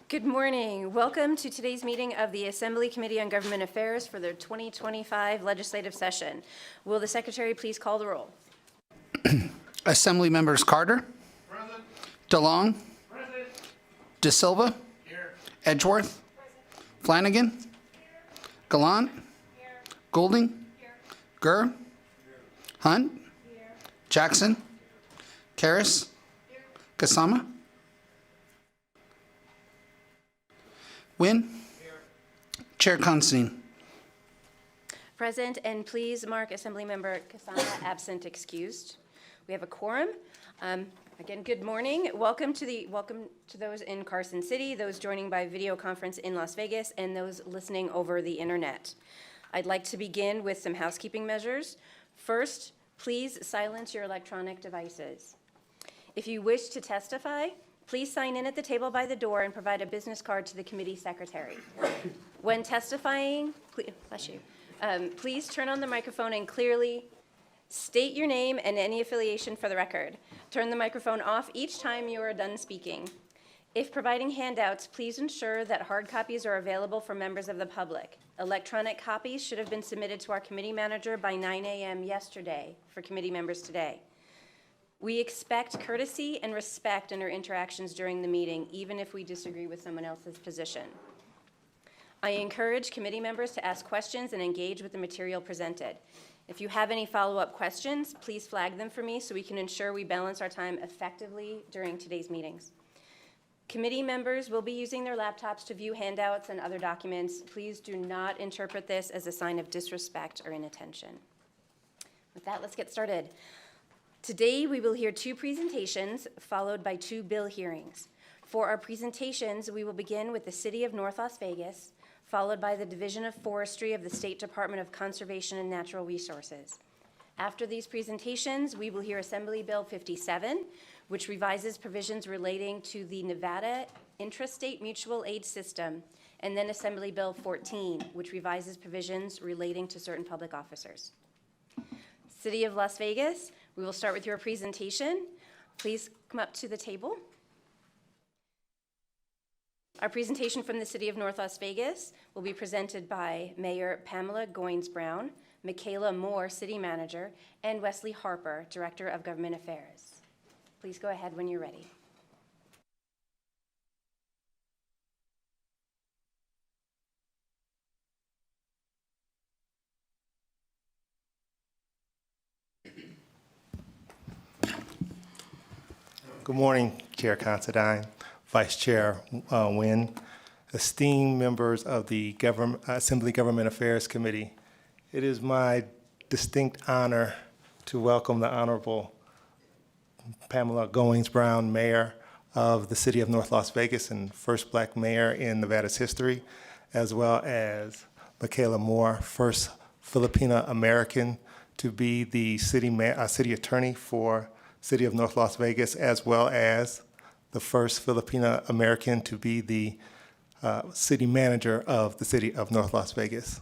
Good morning. Welcome to today's meeting of the Assembly Committee on Government Affairs for their 2025 legislative session. Will the Secretary please call the roll? Assembly members Carter. Present. DeLong. Present. De Silva. Here. Edgeworth. Flanagan. Gallant. Goulding. Gurr. Hunt. Jackson. Karras. Kasama. Wynn. Chair Considine. Present, and please mark Assemblymember Kasama absent excused. We have a quorum. Again, good morning. Welcome to those in Carson City, those joining by video conference in Las Vegas, and those listening over the internet. I'd like to begin with some housekeeping measures. First, please silence your electronic devices. If you wish to testify, please sign in at the table by the door and provide a business card to the committee secretary. When testifying, please turn on the microphone and clearly state your name and any affiliation for the record. Turn the microphone off each time you are done speaking. If providing handouts, please ensure that hard copies are available for members of the public. Electronic copies should have been submitted to our committee manager by 9 a.m. yesterday for committee members today. We expect courtesy and respect in our interactions during the meeting, even if we disagree with someone else's position. I encourage committee members to ask questions and engage with the material presented. If you have any follow-up questions, please flag them for me so we can ensure we balance our time effectively during today's meetings. Committee members will be using their laptops to view handouts and other documents. Please do not interpret this as a sign of disrespect or inattention. With that, let's get started. Today, we will hear two presentations followed by two bill hearings. For our presentations, we will begin with the City of North Las Vegas, followed by the Division of Forestry of the State Department of Conservation and Natural Resources. After these presentations, we will hear Assembly Bill 57, which revises provisions relating to the Nevada Intrastate Mutual Aid System, and then Assembly Bill 14, which revises provisions relating to certain public officers. City of Las Vegas, we will start with your presentation. Please come up to the table. Our presentation from the City of North Las Vegas will be presented by Mayor Pamela Goins-Brown, Michaela Moore, City Manager, and Wesley Harper, Director of Government Affairs. Please go ahead when you're ready. Good morning, Chair Considine, Vice Chair Wynn, esteemed members of the Assembly Government Affairs Committee. It is my distinct honor to welcome the Honorable Pamela Goins-Brown, Mayor of the City of North Las Vegas and first Black mayor in Nevada's history, as well as Michaela Moore, first Filipina American to be the city attorney for City of North Las Vegas, as well as the first Filipina American to be the city manager of the City of North Las Vegas.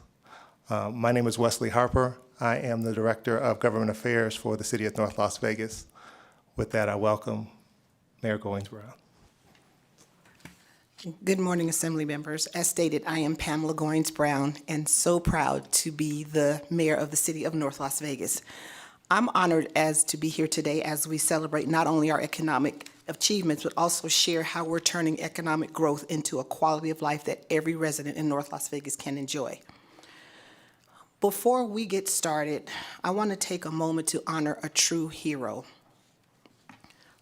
My name is Wesley Harper. I am the Director of Government Affairs for the City of North Las Vegas. With that, I welcome Mayor Goins-Brown. Good morning, Assembly members. As stated, I am Pamela Goins-Brown and so proud to be the Mayor of the City of North Las Vegas. I'm honored to be here today as we celebrate not only our economic achievements, but also share how we're turning economic growth into a quality of life that every resident in North Las Vegas can enjoy. Before we get started, I want to take a moment to honor a true hero.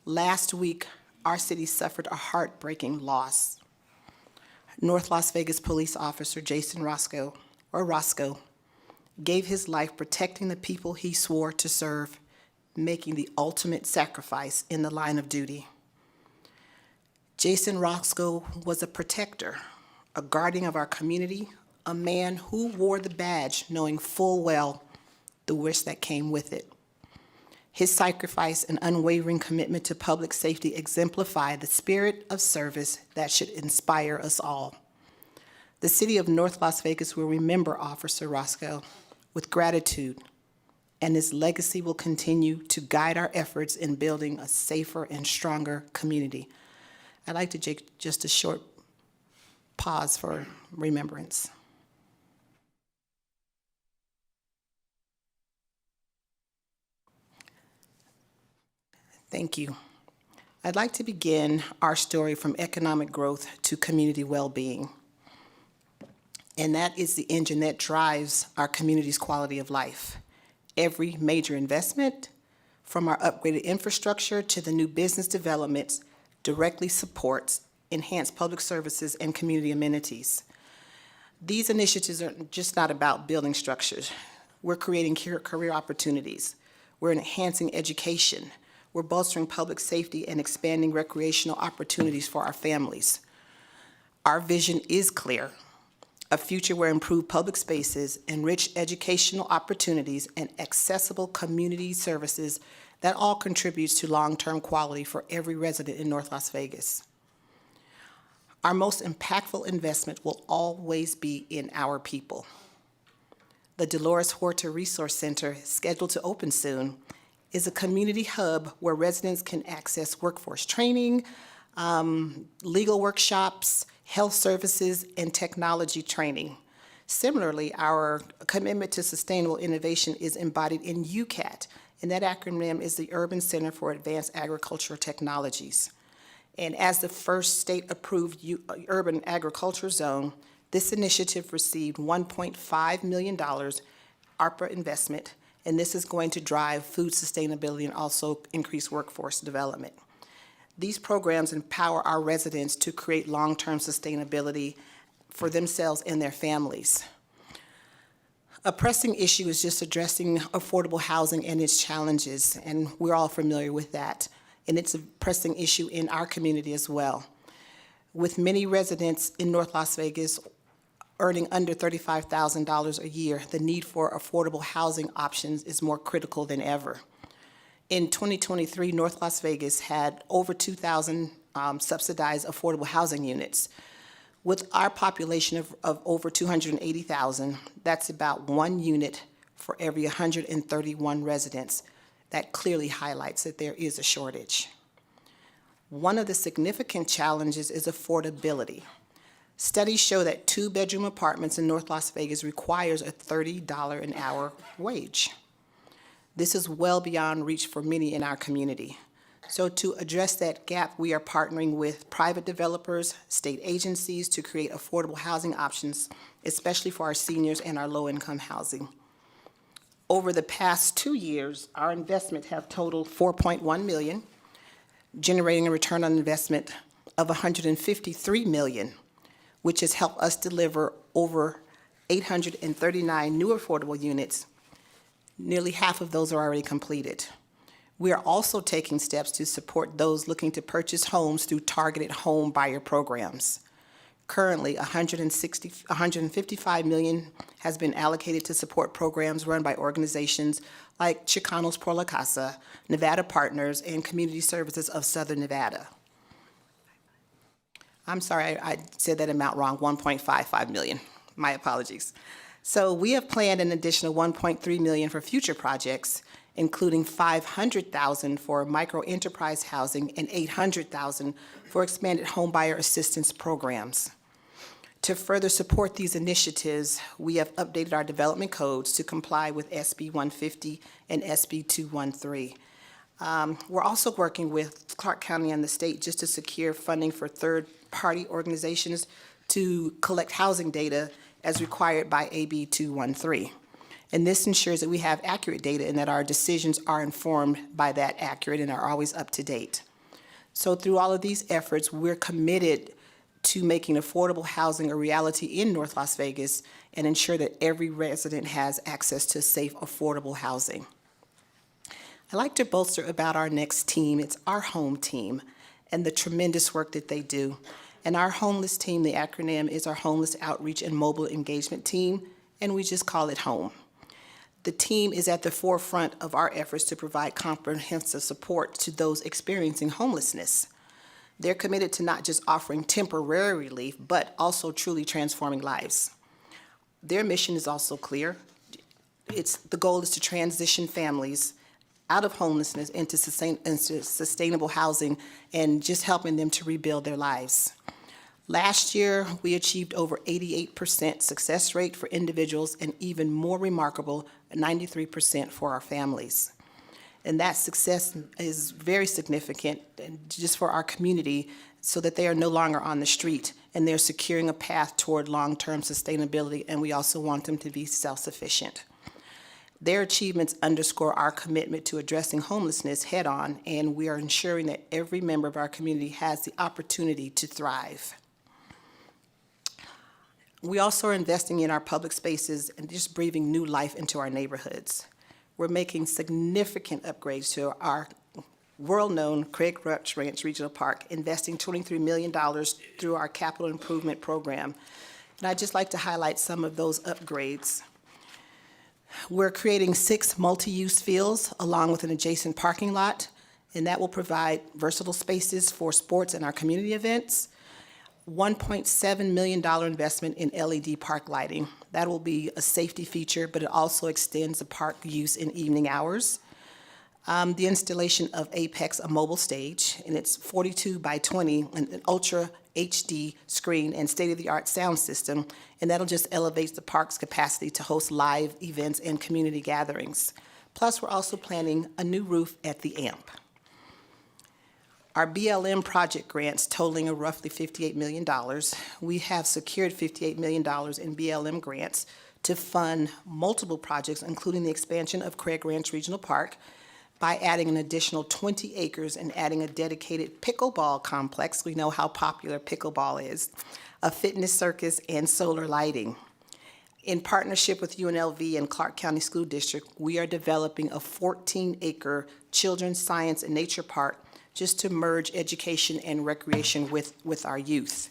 Last week, our city suffered a heartbreaking loss. North Las Vegas police officer Jason Roscoe gave his life protecting the people he swore to serve, making the ultimate sacrifice in the line of duty. Jason Roscoe was a protector, a guardian of our community, a man who wore the badge knowing full well the risk that came with it. His sacrifice and unwavering commitment to public safety exemplify the spirit of service that should inspire us all. The City of North Las Vegas will remember Officer Roscoe with gratitude, and his legacy will continue to guide our efforts in building a safer and stronger community. I'd like to take just a short pause for remembrance. Thank you. I'd like to begin our story from economic growth to community well-being. And that is the engine that drives our community's quality of life. Every major investment, from our upgraded infrastructure to the new business developments, directly supports enhanced public services and community amenities. These initiatives are just not about building structures. We're creating career opportunities. We're enhancing education. We're bolstering public safety and expanding recreational opportunities for our families. Our vision is clear: a future where improved public spaces, enriched educational opportunities, and accessible community services that all contributes to long-term quality for every resident in North Las Vegas. Our most impactful investment will always be in our people. The Dolores Huerta Resource Center, scheduled to open soon, is a community hub where residents can access workforce training, legal workshops, health services, and technology training. Similarly, our commitment to sustainable innovation is embodied in UCAT, and that acronym is the Urban Center for Advanced Agricultural Technologies. And as the first state-approved urban agriculture zone, this initiative received $1.5 million ARPA investment, and this is going to drive food sustainability and also increase workforce development. These programs empower our residents to create long-term sustainability for themselves and their families. A pressing issue is just addressing affordable housing and its challenges, and we're all familiar with that. And it's a pressing issue in our community as well. With many residents in North Las Vegas earning under $35,000 a year, the need for affordable housing options is more critical than ever. In 2023, North Las Vegas had over 2,000 subsidized affordable housing units. With our population of over 280,000, that's about 1 unit for every 131 residents. That clearly highlights that there is a shortage. One of the significant challenges is affordability. Studies show that 2-bedroom apartments in North Las Vegas requires a $30 an hour wage. This is well beyond reach for many in our community. So to address that gap, we are partnering with private developers, state agencies to create affordable housing options, especially for our seniors and our low-income housing. Over the past 2 years, our investment have totaled $4.1 million, generating a return on investment of $153 million, which has helped us deliver over 839 new affordable units. Nearly half of those are already completed. We are also taking steps to support those looking to purchase homes through targeted home buyer programs. Currently, $155 million has been allocated to support programs run by organizations like Chicanos por la Casa, Nevada Partners, and Community Services of Southern Nevada. I'm sorry, I said that amount wrong, $1.55 million. My apologies. So we have planned an additional $1.3 million for future projects, including $500,000 for micro-enterprise housing and $800,000 for expanded homebuyer assistance programs. To further support these initiatives, we have updated our development codes to comply with SB 150 and SB 213. We're also working with Clark County and the state just to secure funding for third-party organizations to collect housing data as required by AB 213. And this ensures that we have accurate data and that our decisions are informed by that accurate and are always up to date. So through all of these efforts, we're committed to making affordable housing a reality in North Las Vegas and ensure that every resident has access to safe, affordable housing. I'd like to bolster about our next team. It's our home team and the tremendous work that they do. And our homeless team, the acronym is our Homeless Outreach and Mobile Engagement Team, and we just call it HOME. The team is at the forefront of our efforts to provide comprehensive support to those experiencing homelessness. They're committed to not just offering temporary relief, but also truly transforming lives. Their mission is also clear. The goal is to transition families out of homelessness into sustainable housing and just helping them to rebuild their lives. Last year, we achieved over 88% success rate for individuals and even more remarkable, 93% for our families. And that success is very significant just for our community so that they are no longer on the street and they're securing a path toward long-term sustainability, and we also want them to be self-sufficient. Their achievements underscore our commitment to addressing homelessness head-on, and we are ensuring that every member of our community has the opportunity to thrive. We also are investing in our public spaces and just breathing new life into our neighborhoods. We're making significant upgrades to our world-known Craig Ranch Regional Park, investing $23 million through our capital improvement program. And I'd just like to highlight some of those upgrades. We're creating 6 multi-use fields along with an adjacent parking lot, and that will provide versatile spaces for sports and our community events. $1.7 million investment in LED park lighting. That will be a safety feature, but it also extends the park use in evening hours. The installation of Apex, a mobile stage, and it's 42 by 20, an Ultra HD screen and state-of-the-art sound system, and that'll just elevate the park's capacity to host live events and community gatherings. Plus, we're also planning a new roof at the AMP. Our BLM project grants totaling roughly $58 million. We have secured $58 million in BLM grants to fund multiple projects, including the expansion of Craig Ranch Regional Park by adding an additional 20 acres and adding a dedicated pickleball complex. We know how popular pickleball is, a fitness circus, and solar lighting. In partnership with UNLV and Clark County School District, we are developing a 14-acre children's science and nature park just to merge education and recreation with our youth.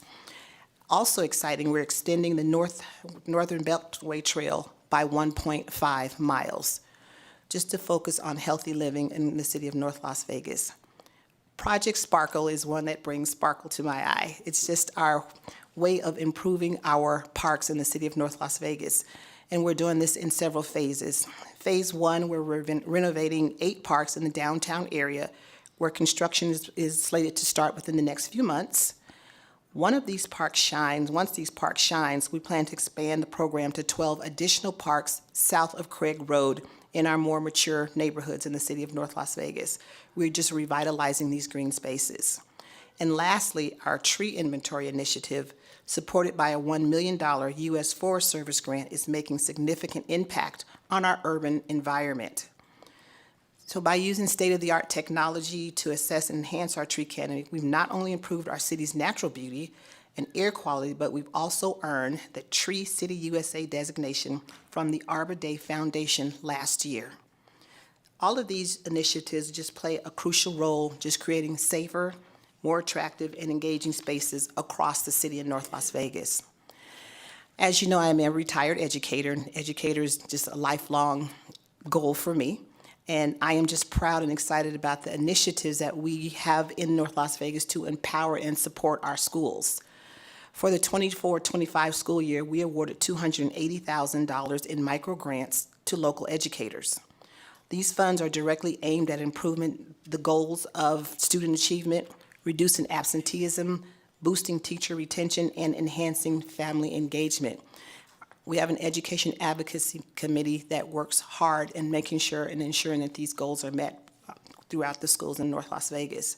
Also exciting, we're extending the Northern Beltway Trail by 1.5 miles, just to focus on healthy living in the city of North Las Vegas. Project Sparkle is one that brings sparkle to my eye. It's just our way of improving our parks in the city of North Las Vegas. And we're doing this in several phases. Phase 1, we're renovating 8 parks in the downtown area, where construction is slated to start within the next few months. Once these parks shine, we plan to expand the program to 12 additional parks south of Craig Road in our more mature neighborhoods in the city of North Las Vegas. We're just revitalizing these green spaces. And lastly, our tree inventory initiative, supported by a $1 million U.S. Forest Service grant, is making significant impact on our urban environment. So by using state-of-the-art technology to assess and enhance our tree canopy, we've not only improved our city's natural beauty and air quality, but we've also earned the Tree City USA designation from the Arbor Day Foundation last year. All of these initiatives just play a crucial role, just creating safer, more attractive, and engaging spaces across the city of North Las Vegas. As you know, I am a retired educator, and educator is just a lifelong goal for me. And I am just proud and excited about the initiatives that we have in North Las Vegas to empower and support our schools. For the 24-25 school year, we awarded $280,000 in micro grants to local educators. These funds are directly aimed at improving the goals of student achievement, reducing absenteeism, boosting teacher retention, and enhancing family engagement. We have an education advocacy committee that works hard in making sure and ensuring that these goals are met throughout the schools in North Las Vegas.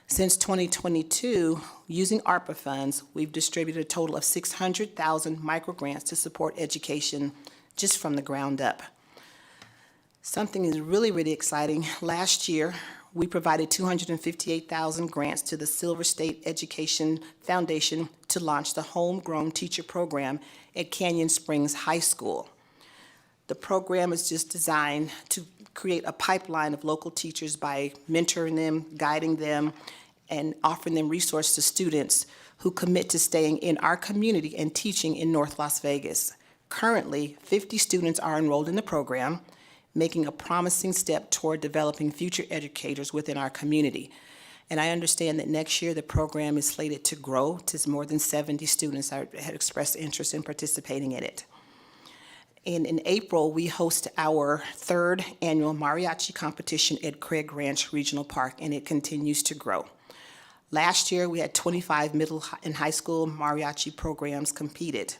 Since 2022, using ARPA funds, we've distributed a total of 600,000 microgrants to support education just from the ground up. Something is really, really exciting. Last year, we provided 258,000 grants to the Silver State Education Foundation to launch the Homegrown Teacher Program at Canyon Springs High School. The program is just designed to create a pipeline of local teachers by mentoring them, guiding them, and offering them resources to students who commit to staying in our community and teaching in North Las Vegas. Currently, 50 students are enrolled in the program, making a promising step toward developing future educators within our community. And I understand that next year the program is slated to grow to more than 70 students that had expressed interest in participating in it. And in April, we host our 3rd annual mariachi competition at Craig Ranch Regional Park, and it continues to grow. Last year, we had 25 middle and high school mariachi programs competed.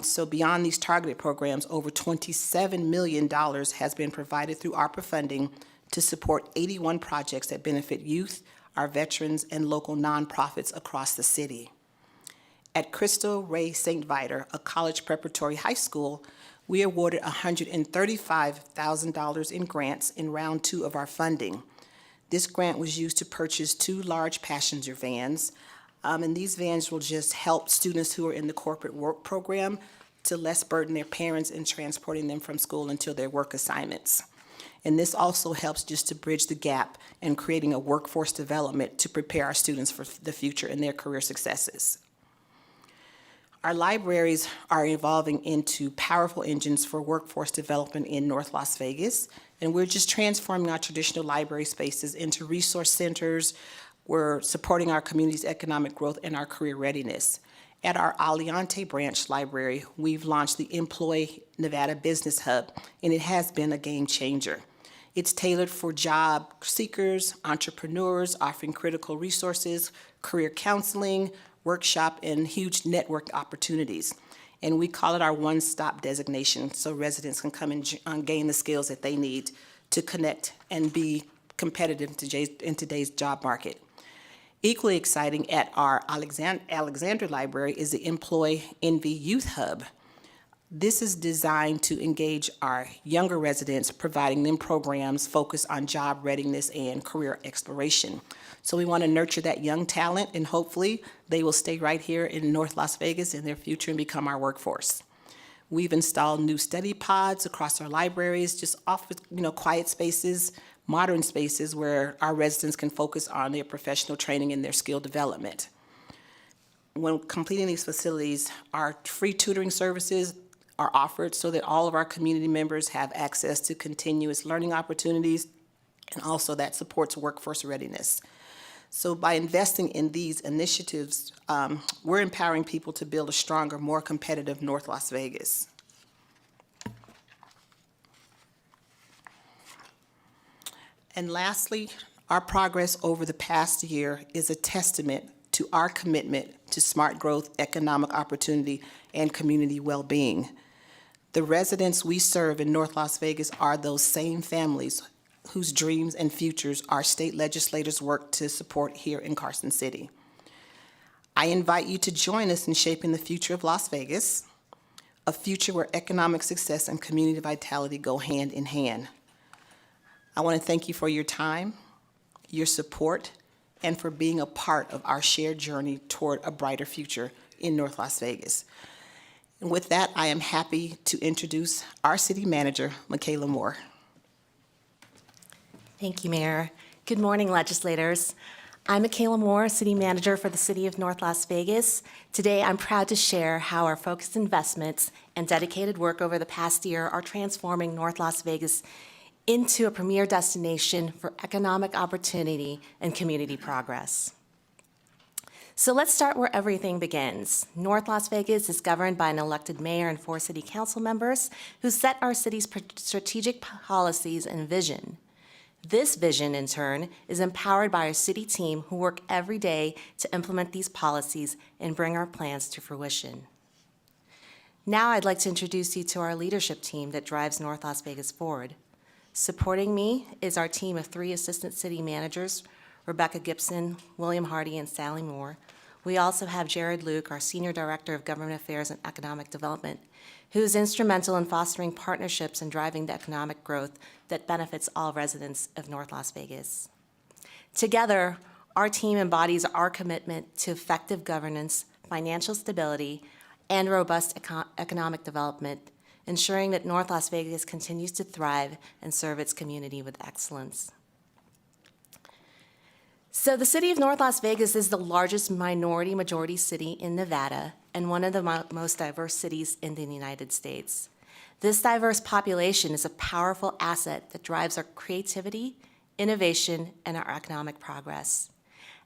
So beyond these targeted programs, over $27 million has been provided through ARPA funding to support 81 projects that benefit youth, our veterans, and local nonprofits across the city. At Cristo Rey St. Viator, a college preparatory high school, we awarded $135,000 in grants in round 2 of our funding. This grant was used to purchase 2 large passenger vans, and these vans will just help students who are in the corporate work program to less burden their parents in transporting them from school until their work assignments. And this also helps just to bridge the gap in creating a workforce development to prepare our students for the future and their career successes. Our libraries are evolving into powerful engines for workforce development in North Las Vegas, and we're just transforming our traditional library spaces into resource centers. We're supporting our community's economic growth and our career readiness. At our Aliante branch library, we've launched the Employ Nevada Business Hub, and it has been a game changer. It's tailored for job seekers, entrepreneurs, offering critical resources, career counseling, workshop, and huge network opportunities. And we call it our one-stop designation, so residents can come and gain the skills that they need to connect and be competitive in today's job market. Equally exciting at our Alexandra Library is the Employ Envy Youth Hub. This is designed to engage our younger residents, providing them programs focused on job readiness and career exploration. So we want to nurture that young talent, and hopefully they will stay right here in North Las Vegas in their future and become our workforce. We've installed new study pods across our libraries, just offer, quiet spaces, modern spaces where our residents can focus on their professional training and their skill development. When completing these facilities, our free tutoring services are offered so that all of our community members have access to continuous learning opportunities, and also that supports workforce readiness. So by investing in these initiatives, we're empowering people to build a stronger, more competitive North Las Vegas. And lastly, our progress over the past year is a testament to our commitment to smart growth, economic opportunity, and community well-being. The residents we serve in North Las Vegas are those same families whose dreams and futures our state legislators work to support here in Carson City. I invite you to join us in shaping the future of Las Vegas, a future where economic success and community vitality go hand in hand. I want to thank you for your time, your support, and for being a part of our shared journey toward a brighter future in North Las Vegas. And with that, I am happy to introduce our city manager, Michaela Moore. Thank you, Mayor. Good morning, legislators. I'm Michaela Moore, City Manager for the City of North Las Vegas. Today, I'm proud to share how our focused investments and dedicated work over the past year are transforming North Las Vegas into a premier destination for economic opportunity and community progress. So let's start where everything begins. North Las Vegas is governed by an elected mayor and 4 city council members who set our city's strategic policies and vision. This vision, in turn, is empowered by our city team who work every day to implement these policies and bring our plans to fruition. Now I'd like to introduce you to our leadership team that drives North Las Vegas forward. Supporting me is our team of 3 assistant city managers, Rebecca Gibson, William Hardy, and Sally Moore. We also have Jared Luke, our Senior Director of Government Affairs and Economic Development, who is instrumental in fostering partnerships and driving the economic growth that benefits all residents of North Las Vegas. Together, our team embodies our commitment to effective governance, financial stability, and robust economic development, ensuring that North Las Vegas continues to thrive and serve its community with excellence. So the city of North Las Vegas is the largest minority-majority city in Nevada and one of the most diverse cities in the United States. This diverse population is a powerful asset that drives our creativity, innovation, and our economic progress.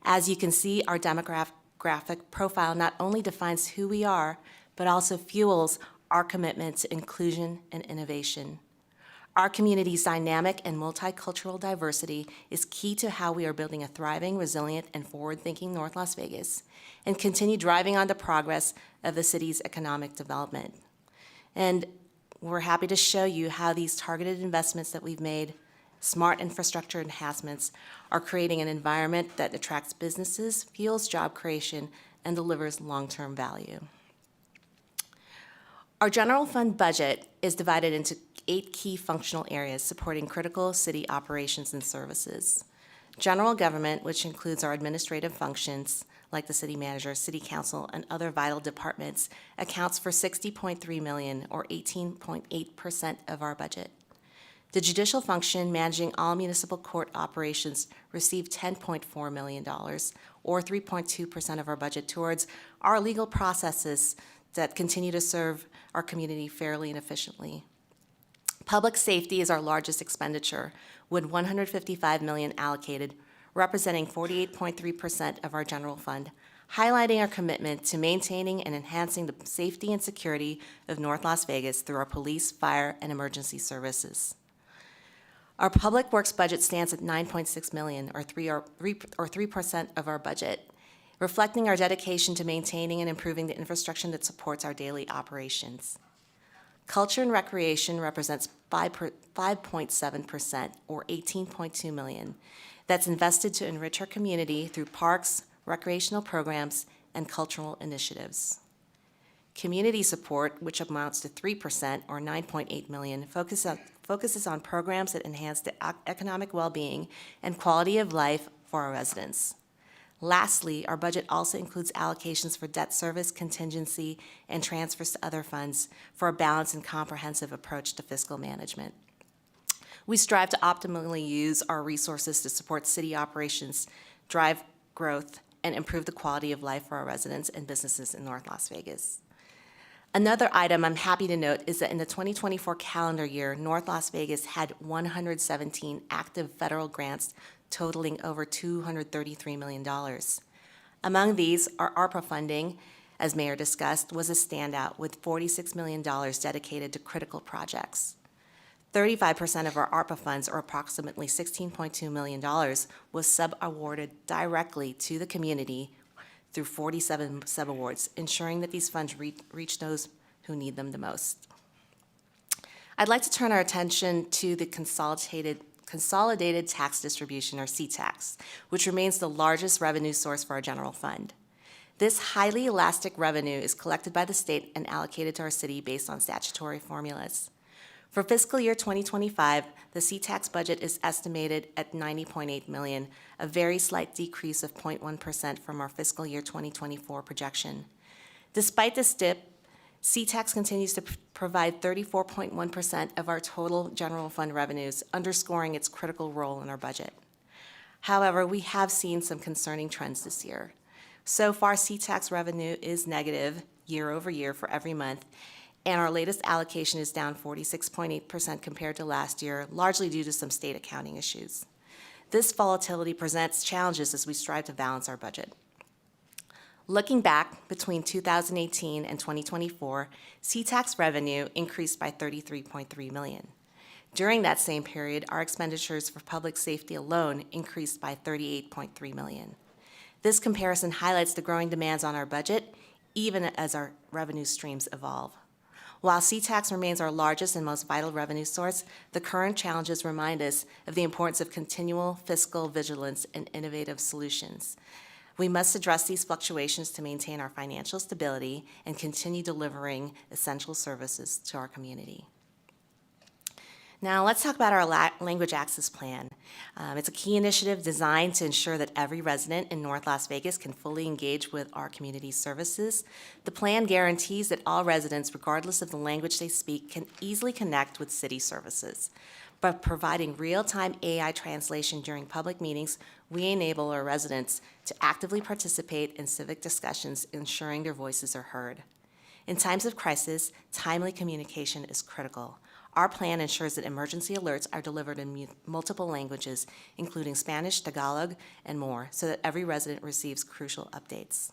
As you can see, our demographic profile not only defines who we are, but also fuels our commitment to inclusion and innovation. Our community's dynamic and multicultural diversity is key to how we are building a thriving, resilient, and forward-thinking North Las Vegas and continue driving on the progress of the city's economic development. And we're happy to show you how these targeted investments that we've made, smart infrastructure enhancements, are creating an environment that attracts businesses, fuels job creation, and delivers long-term value. Our general fund budget is divided into 8 key functional areas supporting critical city operations and services. General government, which includes our administrative functions like the city manager, city council, and other vital departments, accounts for $60.3 million or 18.8% of our budget. The judicial function, managing all municipal court operations, received $10.4 million or 3.2% of our budget towards our legal processes that continue to serve our community fairly and efficiently. Public safety is our largest expenditure, with $155 million allocated, representing 48.3% of our general fund, highlighting our commitment to maintaining and enhancing the safety and security of North Las Vegas through our police, fire, and emergency services. Our public works budget stands at $9.6 million, or 3% of our budget, reflecting our dedication to maintaining and improving the infrastructure that supports our daily operations. Culture and recreation represents 5.7%, or $18.2 million, that's invested to enrich our community through parks, recreational programs, and cultural initiatives. Community support, which amounts to 3%, or $9.8 million, focuses on programs that enhance the economic well-being and quality of life for our residents. Lastly, our budget also includes allocations for debt service, contingency, and transfers to other funds for a balanced and comprehensive approach to fiscal management. We strive to optimally use our resources to support city operations, drive growth, and improve the quality of life for our residents and businesses in North Las Vegas. Another item I'm happy to note is that in the 2024 calendar year, North Las Vegas had 117 active federal grants totaling over $233 million. Among these, our ARPA funding, as Mayor discussed, was a standout with $46 million dedicated to critical projects. 35% of our ARPA funds, or approximately $16.2 million, was sub-awarded directly to the community through 47 sub-awards, ensuring that these funds reach those who need them the most. I'd like to turn our attention to the Consolidated Tax Distribution, or CTAX, which remains the largest revenue source for our general fund. This highly elastic revenue is collected by the state and allocated to our city based on statutory formulas. For fiscal year 2025, the CTAX budget is estimated at $90.8 million, a very slight decrease of 0.1% from our fiscal year 2024 projection. Despite this dip, CTAX continues to provide 34.1% of our total general fund revenues, underscoring its critical role in our budget. However, we have seen some concerning trends this year. So far, CTAX revenue is negative year over year for every month, and our latest allocation is down 46.8% compared to last year, largely due to some state accounting issues. This volatility presents challenges as we strive to balance our budget. Looking back between 2018 and 2024, CTAX revenue increased by $33.3 million. During that same period, our expenditures for public safety alone increased by $38.3 million. This comparison highlights the growing demands on our budget, even as our revenue streams evolve. While CTAX remains our largest and most vital revenue source, the current challenges remind us of the importance of continual fiscal vigilance and innovative solutions. We must address these fluctuations to maintain our financial stability and continue delivering essential services to our community. Now, let's talk about our Language Access Plan. It's a key initiative designed to ensure that every resident in North Las Vegas can fully engage with our community services. The plan guarantees that all residents, regardless of the language they speak, can easily connect with city services. By providing real-time AI translation during public meetings, we enable our residents to actively participate in civic discussions, ensuring their voices are heard. In times of crisis, timely communication is critical. Our plan ensures that emergency alerts are delivered in multiple languages, including Spanish, Tagalog, and more, so that every resident receives crucial updates.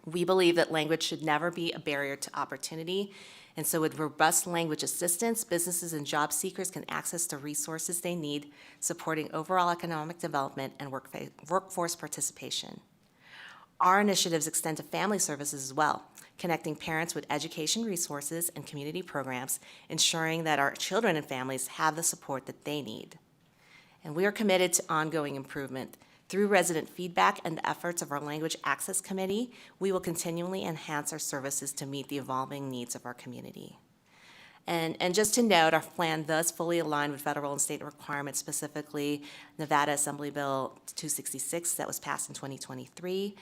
We believe that language should never be a barrier to opportunity, and so with robust language assistance, businesses and job seekers can access the resources they need, supporting overall economic development and workforce participation. Our initiatives extend to family services as well, connecting parents with education resources and community programs, ensuring that our children and families have the support that they need. And we are committed to ongoing improvement. Through resident feedback and the efforts of our Language Access Committee, we will continually enhance our services to meet the evolving needs of our community. And just to note, our plan does fully align with federal and state requirements, specifically Nevada Assembly Bill 266 that was passed in 2023,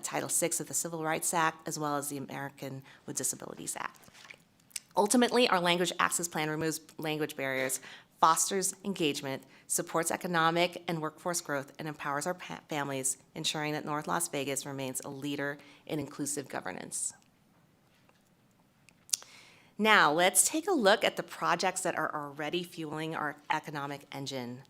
Title VI of the Civil Rights Act, as well as the American with Disabilities Act. Ultimately, our language access plan removes language barriers, fosters engagement, supports economic and workforce growth, and empowers our families, ensuring that North Las Vegas remains a leader in inclusive governance. Now, let's take a look at the projects that are already fueling our economic engine.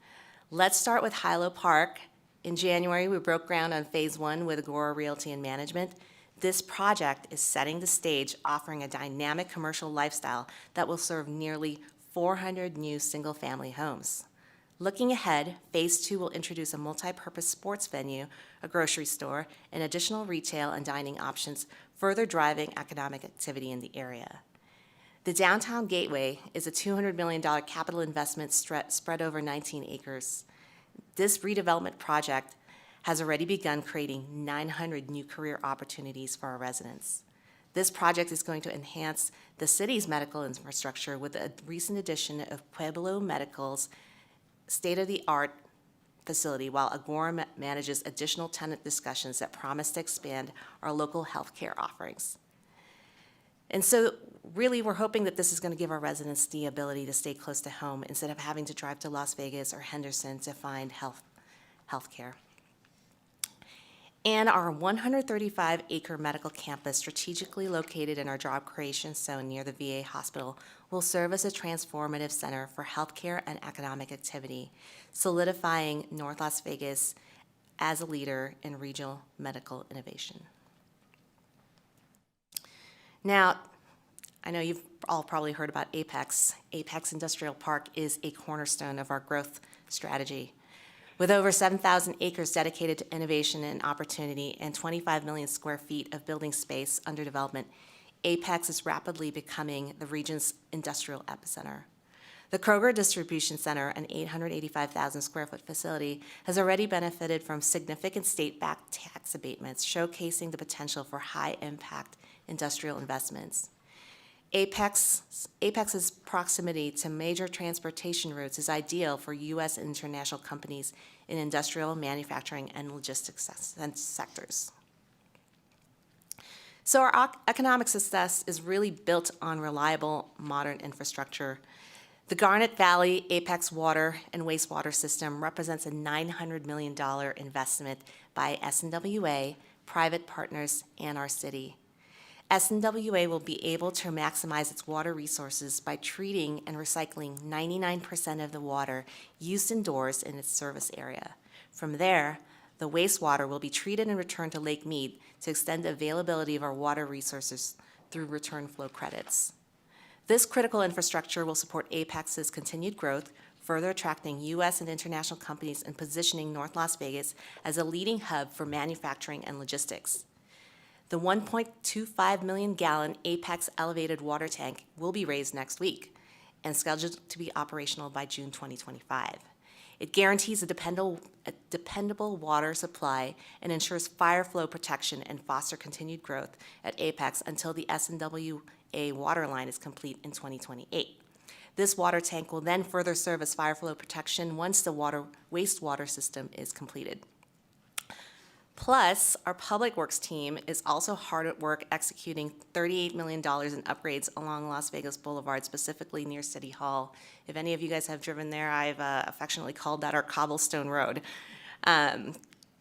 Let's start with Hilo Park. In January, we broke ground on Phase 1 with Agora Realty and Management. This project is setting the stage, offering a dynamic commercial lifestyle that will serve nearly 400 new single-family homes. Looking ahead, Phase 2 will introduce a multi-purpose sports venue, a grocery store, and additional retail and dining options, further driving economic activity in the area. The Downtown Gateway is a $200 million capital investment spread over 19 acres. This redevelopment project has already begun creating 900 new career opportunities for our residents. This project is going to enhance the city's medical infrastructure with a recent addition of Pueblo Medical's state-of-the-art facility, while Agora manages additional tenant discussions that promise to expand our local healthcare offerings. And so really, we're hoping that this is going to give our residents the ability to stay close to home instead of having to drive to Las Vegas or Henderson to find health care. And our 135-acre medical campus, strategically located in our job creation zone near the VA hospital, will serve as a transformative center for healthcare and economic activity, solidifying North Las Vegas as a leader in regional medical innovation. Now, I know you've all probably heard about Apex. Apex Industrial Park is a cornerstone of our growth strategy. With over 7,000 acres dedicated to innovation and opportunity and 25 million square feet of building space under development, Apex is rapidly becoming the region's industrial epicenter. The Kroger Distribution Center, an 885,000 square foot facility, has already benefited from significant state-backed tax abatements, showcasing the potential for high-impact industrial investments. Apex's proximity to major transportation routes is ideal for U.S. and international companies in industrial, manufacturing, and logistics sectors. So our economic success is really built on reliable, modern infrastructure. The Garnet Valley Apex Water and Wastewater System represents a $900 million investment by S&WA, private partners, and our city. S&WA will be able to maximize its water resources by treating and recycling 99% of the water used indoors in its service area. From there, the wastewater will be treated and returned to Lake Mead to extend the availability of our water resources through return flow credits. This critical infrastructure will support Apex's continued growth, further attracting U.S. and international companies and positioning North Las Vegas as a leading hub for manufacturing and logistics. The 1.25 million gallon Apex elevated water tank will be raised next week and scheduled to be operational by June 2025. It guarantees a dependable water supply and ensures fire flow protection and foster continued growth at Apex until the S&WA water line is complete in 2028. This water tank will then further serve as fire flow protection once the wastewater system is completed. Plus, our Public Works team is also hard at work executing $38 million in upgrades along Las Vegas Boulevard, specifically near City Hall. If any of you guys have driven there, I've affectionately called that our cobblestone road.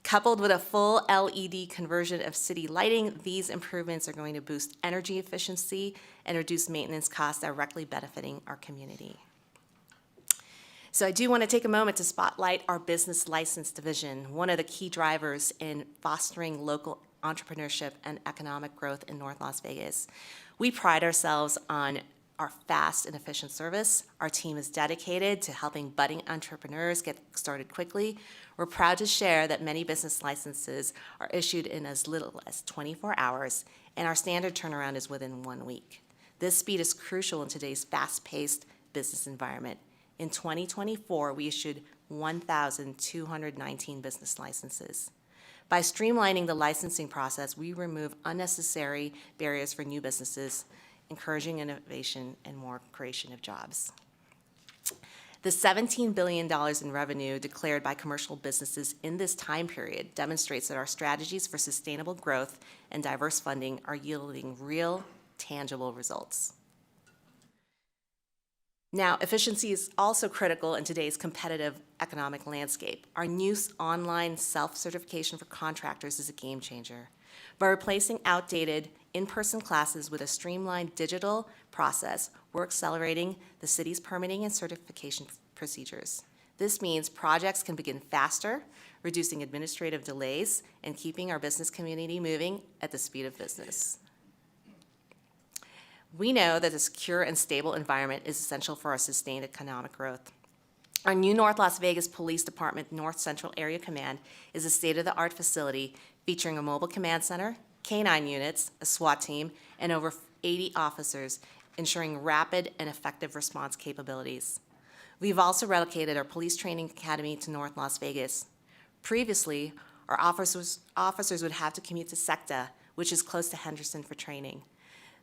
Coupled with a full LED conversion of city lighting, these improvements are going to boost energy efficiency and reduce maintenance costs, directly benefiting our community. So I do want to take a moment to spotlight our business license division, one of the key drivers in fostering local entrepreneurship and economic growth in North Las Vegas. We pride ourselves on our fast and efficient service. Our team is dedicated to helping budding entrepreneurs get started quickly. We're proud to share that many business licenses are issued in as little as 24 hours, and our standard turnaround is within 1 week. This speed is crucial in today's fast-paced business environment. In 2024, we issued 1,219 business licenses. By streamlining the licensing process, we remove unnecessary barriers for new businesses, encouraging innovation and more creation of jobs. The $17 billion in revenue declared by commercial businesses in this time period demonstrates that our strategies for sustainable growth and diverse funding are yielding real, tangible results. Now, efficiency is also critical in today's competitive economic landscape. Our new online self-certification for contractors is a game changer. By replacing outdated in-person classes with a streamlined digital process, we're accelerating the city's permitting and certification procedures. This means projects can begin faster, reducing administrative delays, and keeping our business community moving at the speed of business. We know that a secure and stable environment is essential for our sustained economic growth. Our new North Las Vegas Police Department North Central Area Command is a state-of-the-art facility featuring a mobile command center, K-9 units, a SWAT team, and over 80 officers, ensuring rapid and effective response capabilities. We've also relocated our police training academy to North Las Vegas. Previously, our officers would have to commute to SECTA, which is close to Henderson, for training.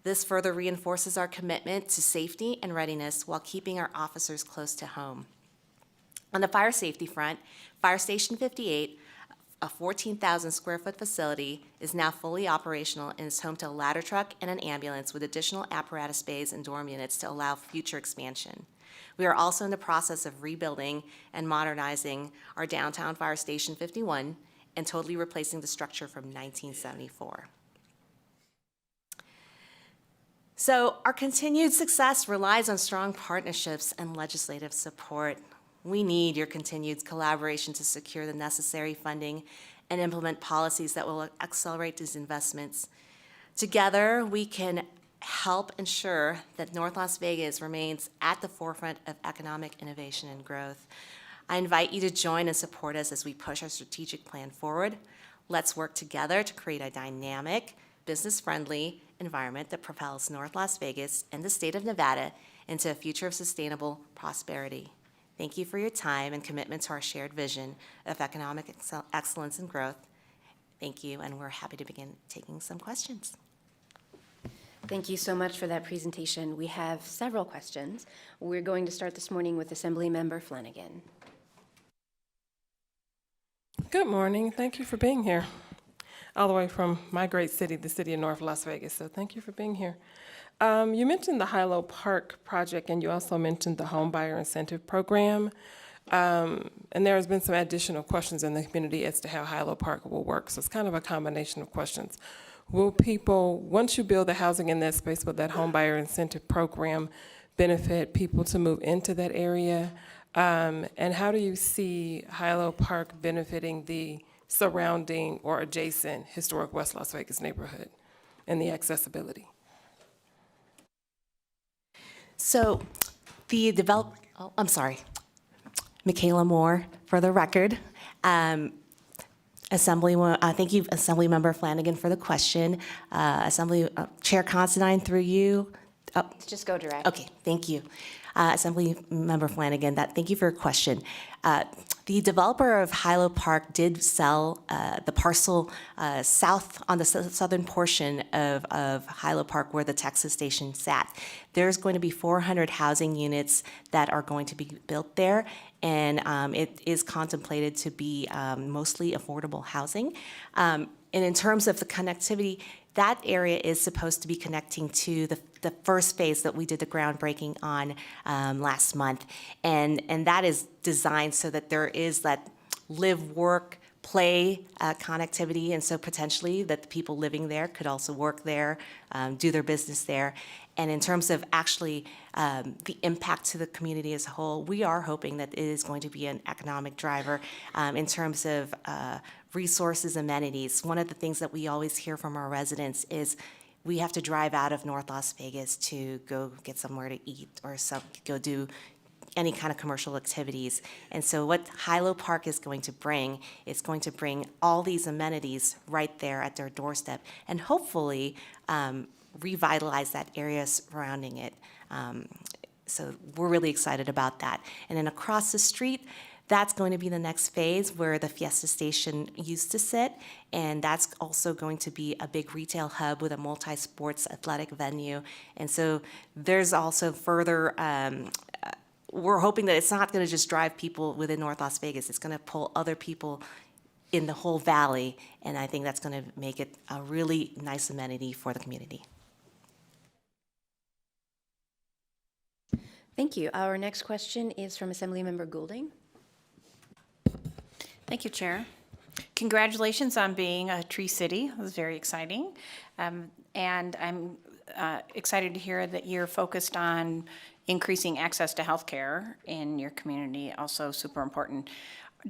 This further reinforces our commitment to safety and readiness while keeping our officers close to home. On the fire safety front, Fire Station 58, a 14,000 square foot facility, is now fully operational and is home to a ladder truck and an ambulance with additional apparatus bays and dorm units to allow future expansion. We are also in the process of rebuilding and modernizing our downtown Fire Station 51 and totally replacing the structure from 1974. So our continued success relies on strong partnerships and legislative support. We need your continued collaboration to secure the necessary funding and implement policies that will accelerate these investments. Together, we can help ensure that North Las Vegas remains at the forefront of economic innovation and growth. I invite you to join and support us as we push our strategic plan forward. Let's work together to create a dynamic, business-friendly environment that propels North Las Vegas and the state of Nevada into a future of sustainable prosperity. Thank you for your time and commitment to our shared vision of economic excellence and growth. Thank you, and we're happy to begin taking some questions. Thank you so much for that presentation. We have several questions. We're going to start this morning with Assemblymember Flanagan. Good morning. Thank you for being here. All the way from my great city, the city of North Las Vegas, so thank you for being here. You mentioned the Hilo Park project, and you also mentioned the Home Buyer Incentive Program. And there has been some additional questions in the community as to how Hilo Park will work, so it's kind of a combination of questions. Will people, once you build the housing in that space, will that Home Buyer Incentive Program benefit people to move into that area? And how do you see Hilo Park benefiting the surrounding or adjacent historic West Las Vegas neighborhood and the accessibility? So I'm sorry, Michaela Moore, for the record. Thank you, Assemblymember Flanagan, for the question. Chair Considine, through you. Just go direct. Okay, thank you. Assemblymember Flanagan, thank you for your question. The developer of Hilo Park did sell the parcel south on the southern portion of Hilo Park where the Texas station sat. There's going to be 400 housing units that are going to be built there, and it is contemplated to be mostly affordable housing. And in terms of the connectivity, that area is supposed to be connecting to the first phase that we did the groundbreaking on last month. And that is designed so that there is that live, work, play connectivity, and so potentially that the people living there could also work there, do their business there. And in terms of actually the impact to the community as a whole, we are hoping that it is going to be an economic driver in terms of resources, amenities. One of the things that we always hear from our residents is we have to drive out of North Las Vegas to go get somewhere to eat or go do any kind of commercial activities. And so what Hilo Park is going to bring is going to bring all these amenities right there at their doorstep and hopefully revitalize that area surrounding it. So we're really excited about that. And then across the street, that's going to be the next phase where the Fiesta Station used to sit, and that's also going to be a big retail hub with a multi-sports athletic venue. And so there's also further, we're hoping that it's not going to just drive people within North Las Vegas, it's going to pull other people in the whole valley, and I think that's going to make it a really nice amenity for the community. Thank you. Our next question is from Assemblymember Goulding. Thank you, Chair. Congratulations on being a tree city. It was very exciting. And I'm excited to hear that you're focused on increasing access to healthcare in your community, also super important.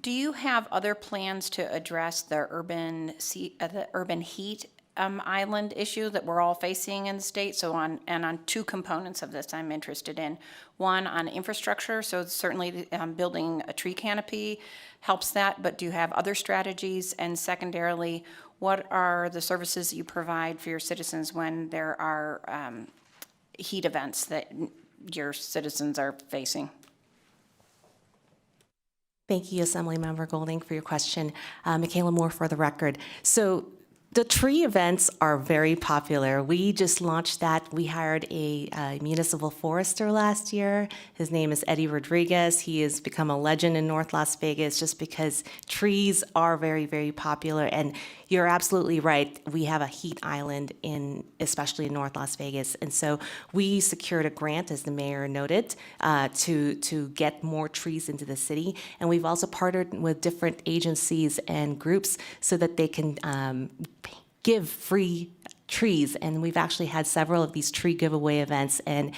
Do you have other plans to address the urban heat island issue that we're all facing in the state? So on two components of this I'm interested in. One, on infrastructure, so certainly building a tree canopy helps that, but do you have other strategies? And secondarily, what are the services that you provide for your citizens when there are heat events that your citizens are facing? Thank you, Assemblymember Golding, for your question. Michaela Moore for the record. So the tree events are very popular. We just launched that. We hired a municipal forester last year. His name is Eddie Rodriguez. He has become a legend in North Las Vegas just because trees are very, very popular. And you're absolutely right. We have a heat island especially in North Las Vegas. And so we secured a grant, as the mayor noted, to get more trees into the city. And we've also partnered with different agencies and groups so that they can give free trees. And we've actually had several of these tree giveaway events, and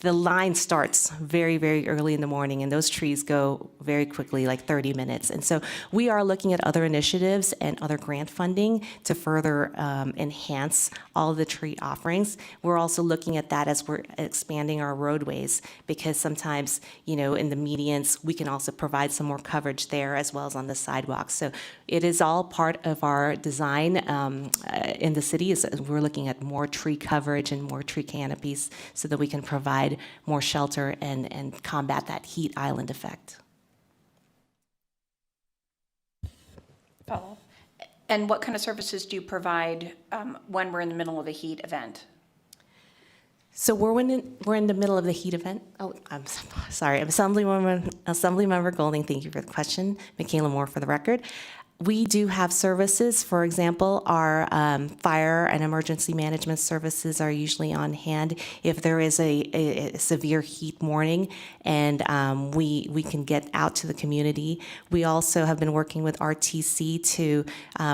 the line starts very, very early in the morning, and those trees go very quickly, like 30 minutes. And so we are looking at other initiatives and other grant funding to further enhance all of the tree offerings. We're also looking at that as we're expanding our roadways, because sometimes, in the medians, we can also provide some more coverage there as well as on the sidewalks. So it is all part of our design in the city. We're looking at more tree coverage and more tree canopies so that we can provide more shelter and combat that heat island effect. Follow. And what kind of services do you provide when we're in the middle of a heat event? So we're in the middle of the heat event. Oh, I'm sorry. I'm Assemblymember Golding. Thank you for the question. Michaela Moore for the record. We do have services. For example, our fire and emergency management services are usually on hand if there is a severe heat warning, and we can get out to the community. We also have been working with RTC to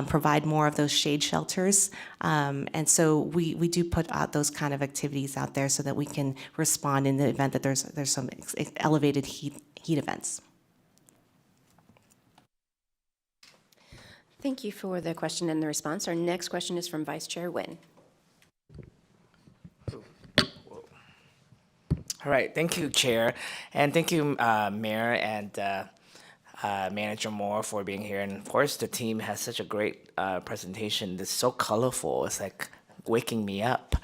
provide more of those shade shelters, and so we do put out those kind of activities out there so that we can respond in the event that there's some elevated heat events. Thank you for the question and the response. Our next question is from Vice Chair Nguyen. All right, thank you, Chair, and thank you, Mayor and Manager Moore, for being here. And of course, the team has such a great presentation. It's so colorful. It's like waking me up.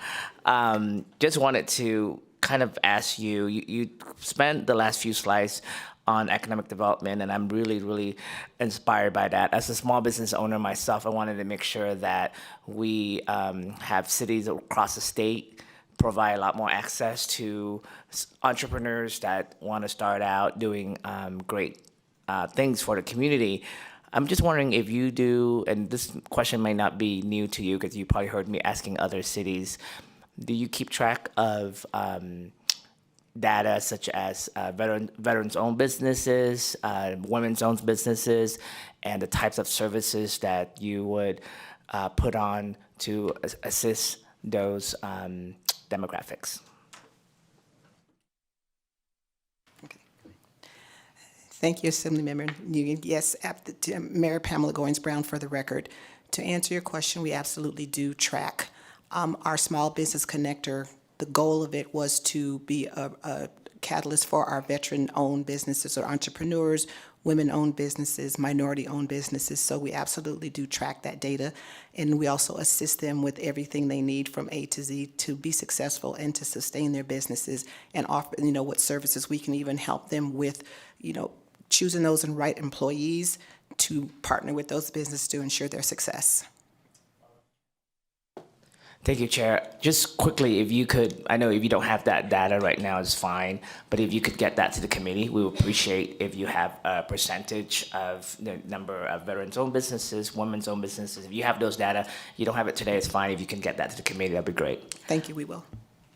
Just wanted to kind of ask you, you spent the last few slides on economic development, and I'm really, really inspired by that. As a small business owner myself, I wanted to make sure that we have cities across the state provide a lot more access to entrepreneurs that want to start out doing great things for the community. I'm just wondering if you do, and this question might not be new to you because you probably heard me asking other cities, do you keep track of data such as veterans-owned businesses, women's-owned businesses, and the types of services that you would put on to assist those demographics? Thank you, Assemblymember Nguyen. Yes, Mayor Pamela Goins-Brown, for the record. To answer your question, we absolutely do track our Small Business Connector. The goal of it was to be a catalyst for our veteran-owned businesses or entrepreneurs, women-owned businesses, minority-owned businesses. So we absolutely do track that data, and we also assist them with everything they need from A to Z to be successful and to sustain their businesses, and offer, what services we can even help them with, choosing those and right employees to partner with those businesses to ensure their success. Thank you, Chair. Just quickly, if you could, I know if you don't have that data right now, it's fine, but if you could get that to the committee, we would appreciate if you have a percentage of the number of veterans-owned businesses, women's-owned businesses. If you have those data, you don't have it today, it's fine. If you can get that to the committee, that'd be great. Thank you, we will.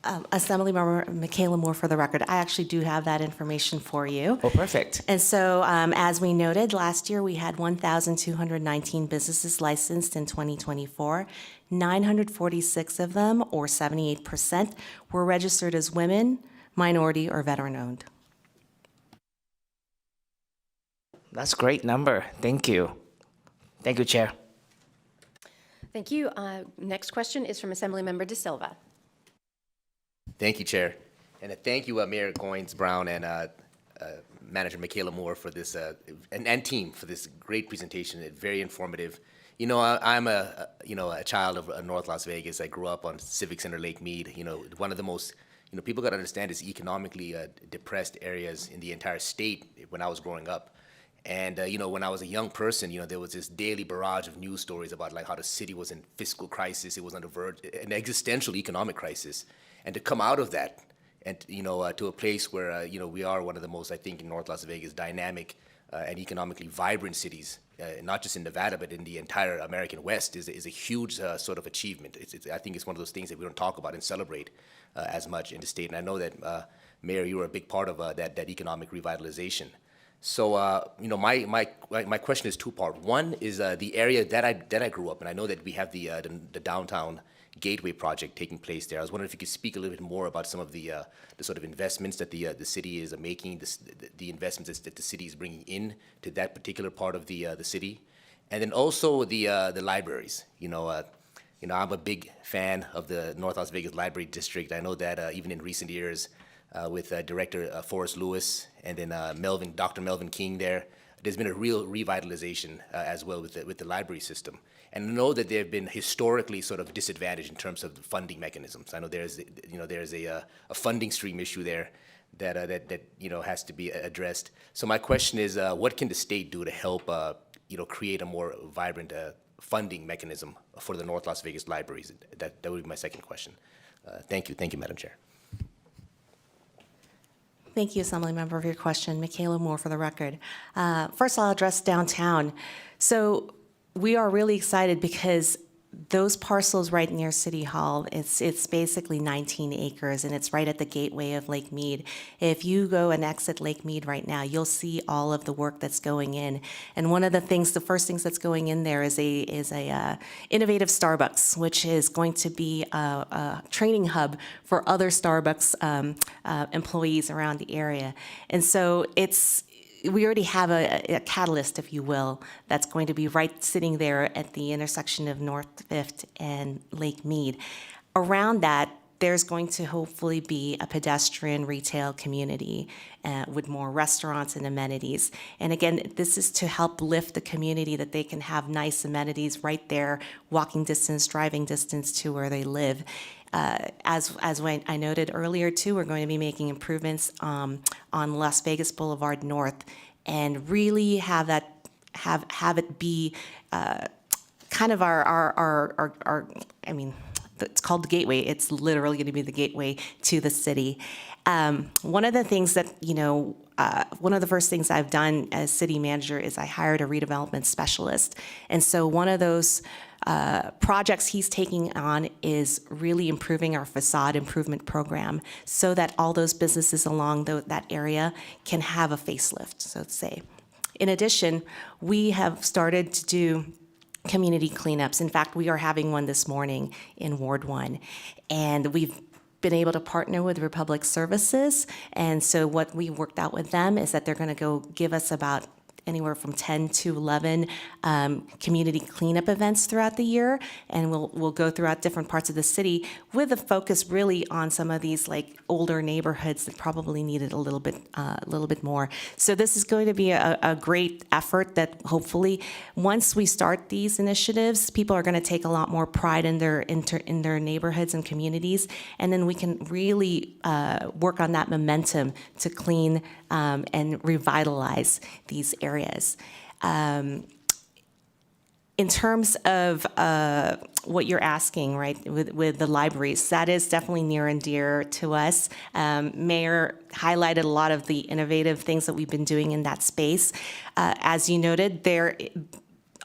Assemblymember Michaela Moore, for the record, I actually do have that information for you. Oh, perfect. And so, as we noted, last year we had 1,219 businesses licensed in 2024. 946 of them, or 78%, were registered as women, minority, or veteran-owned. That's a great number. Thank you. Thank you, Chair. Thank you. Next question is from Assemblymember De Silva. Thank you, Chair. And thank you, Mayor Goins-Brown and Manager Michaela Moore for this, and team for this great presentation. It's very informative. I'm a child of North Las Vegas. I grew up on Civic Center Lake Mead. One of the most, people got to understand is economically depressed areas in the entire state when I was growing up. And, when I was a young person, there was this daily barrage of news stories about like how the city was in fiscal crisis. It was on the verge, an existential economic crisis. And to come out of that and, to a place where, we are one of the most, I think, in North Las Vegas, dynamic and economically vibrant cities, not just in Nevada, but in the entire American West, is a huge sort of achievement. I think it's one of those things that we don't talk about and celebrate as much in the state. And I know that, Mayor, you were a big part of that economic revitalization. So, my question is two-part. One is the area that I grew up in. I know that we have the downtown Gateway project taking place there. I was wondering if you could speak a little bit more about some of the sort of investments that the city is making, the investments that the city is bringing in to that particular part of the city, and then also the libraries. I'm a big fan of the North Las Vegas Library District. I know that even in recent years, with Director Forrest Lewis and then Dr. Melvin King there's been a real revitalization as well with the library system. And I know that they've been historically sort of disadvantaged in terms of the funding mechanisms. I know there's a funding stream issue there that has to be addressed. So my question is, what can the state do to help create a more vibrant funding mechanism for the North Las Vegas libraries? That would be my second question. Thank you, Madam Chair. Thank you, Assemblymember, for your question. Michaela Moore, for the record. First, I'll address downtown. So we are really excited because those parcels right near City Hall, it's basically 19 acres, and it's right at the gateway of Lake Mead. If you go and exit Lake Mead right now, you'll see all of the work that's going in. And one of the first things that's going in there is a innovative Starbucks, which is going to be a training hub for other Starbucks employees around the area. And so we already have a catalyst, if you will, that's going to be right sitting there at the intersection of North 5th and Lake Mead. Around that, there's going to hopefully be a pedestrian retail community with more restaurants and amenities. And again, this is to help lift the community, that they can have nice amenities right there, walking distance, driving distance to where they live. As I noted earlier too, we're going to be making improvements on Las Vegas Boulevard North, and really have it be kind of our it's called the gateway. It's literally going to be the gateway to the city. One of the things that, one of the first things I've done as city manager is I hired a redevelopment specialist. And so one of those projects he's taking on is really improving our facade improvement program so that all those businesses along that area can have a facelift, so to say. In addition, we have started to do community cleanups. In fact, we are having one this morning in Ward 1. And we've been able to partner with Republic Services. And so what we worked out with them is that they're going to go give us about anywhere from 10 to 11 community cleanup events throughout the year, and we'll go throughout different parts of the city with a focus really on some of these like older neighborhoods that probably needed a little bit more. So this is going to be a great effort that hopefully once we start these initiatives, people are going to take a lot more pride in their neighborhoods and communities, and then we can really work on that momentum to clean and revitalize these areas. In terms of what you're asking, right, with the libraries, that is definitely near and dear to us. Mayor highlighted a lot of the innovative things that we've been doing in that space. As you noted,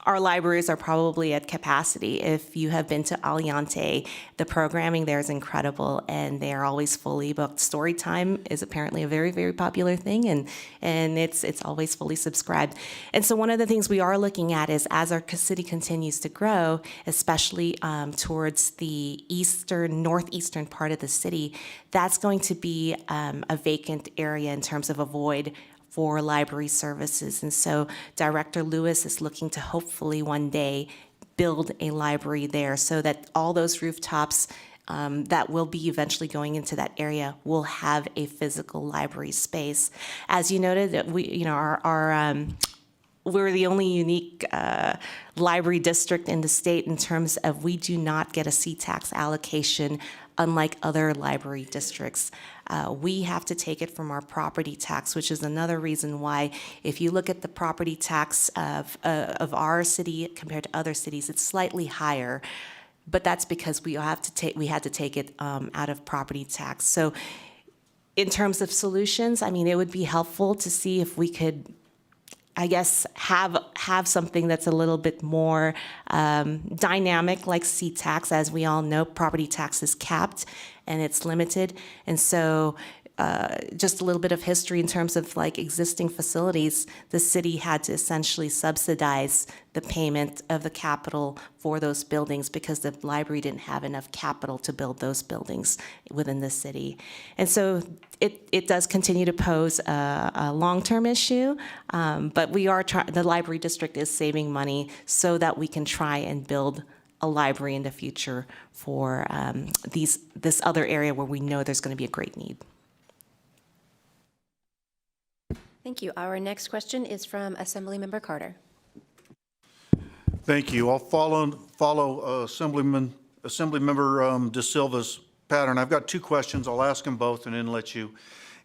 our libraries are probably at capacity. If you have been to Aliante, the programming there is incredible, and they are always fully booked. Story time is apparently a very, very popular thing, and it's always fully subscribed. And so one of the things we are looking at is as our city continues to grow, especially towards the northeastern part of the city, that's going to be a vacant area in terms of a void for library services. And so Director Lewis is looking to hopefully one day build a library there so that all those rooftops that will be eventually going into that area will have a physical library space. As you noted, that we're the only unique library district in the state in terms of we do not get a C-tax allocation unlike other library districts. We have to take it from our property tax, which is another reason why if you look at the property tax of our city compared to other cities, it's slightly higher. But that's because we had to take it out of property tax. So in terms of solutions, I mean, it would be helpful to see if we could, I guess, have something that's a little bit more dynamic, like C-tax. As we all know, property tax is capped and it's limited. And so just a little bit of history in terms of like existing facilities, the city had to essentially subsidize the payment of the capital for those buildings because the library didn't have enough capital to build those buildings within the city. And so it does continue to pose a long-term issue, but the library district is saving money so that we can try and build a library in the future for this other area where we know there's going to be a great need. Thank you. Our next question is from Assemblymember Carter. Thank you. I'll follow Assemblymember De Silva's pattern. I've got two questions. I'll ask them both and then let you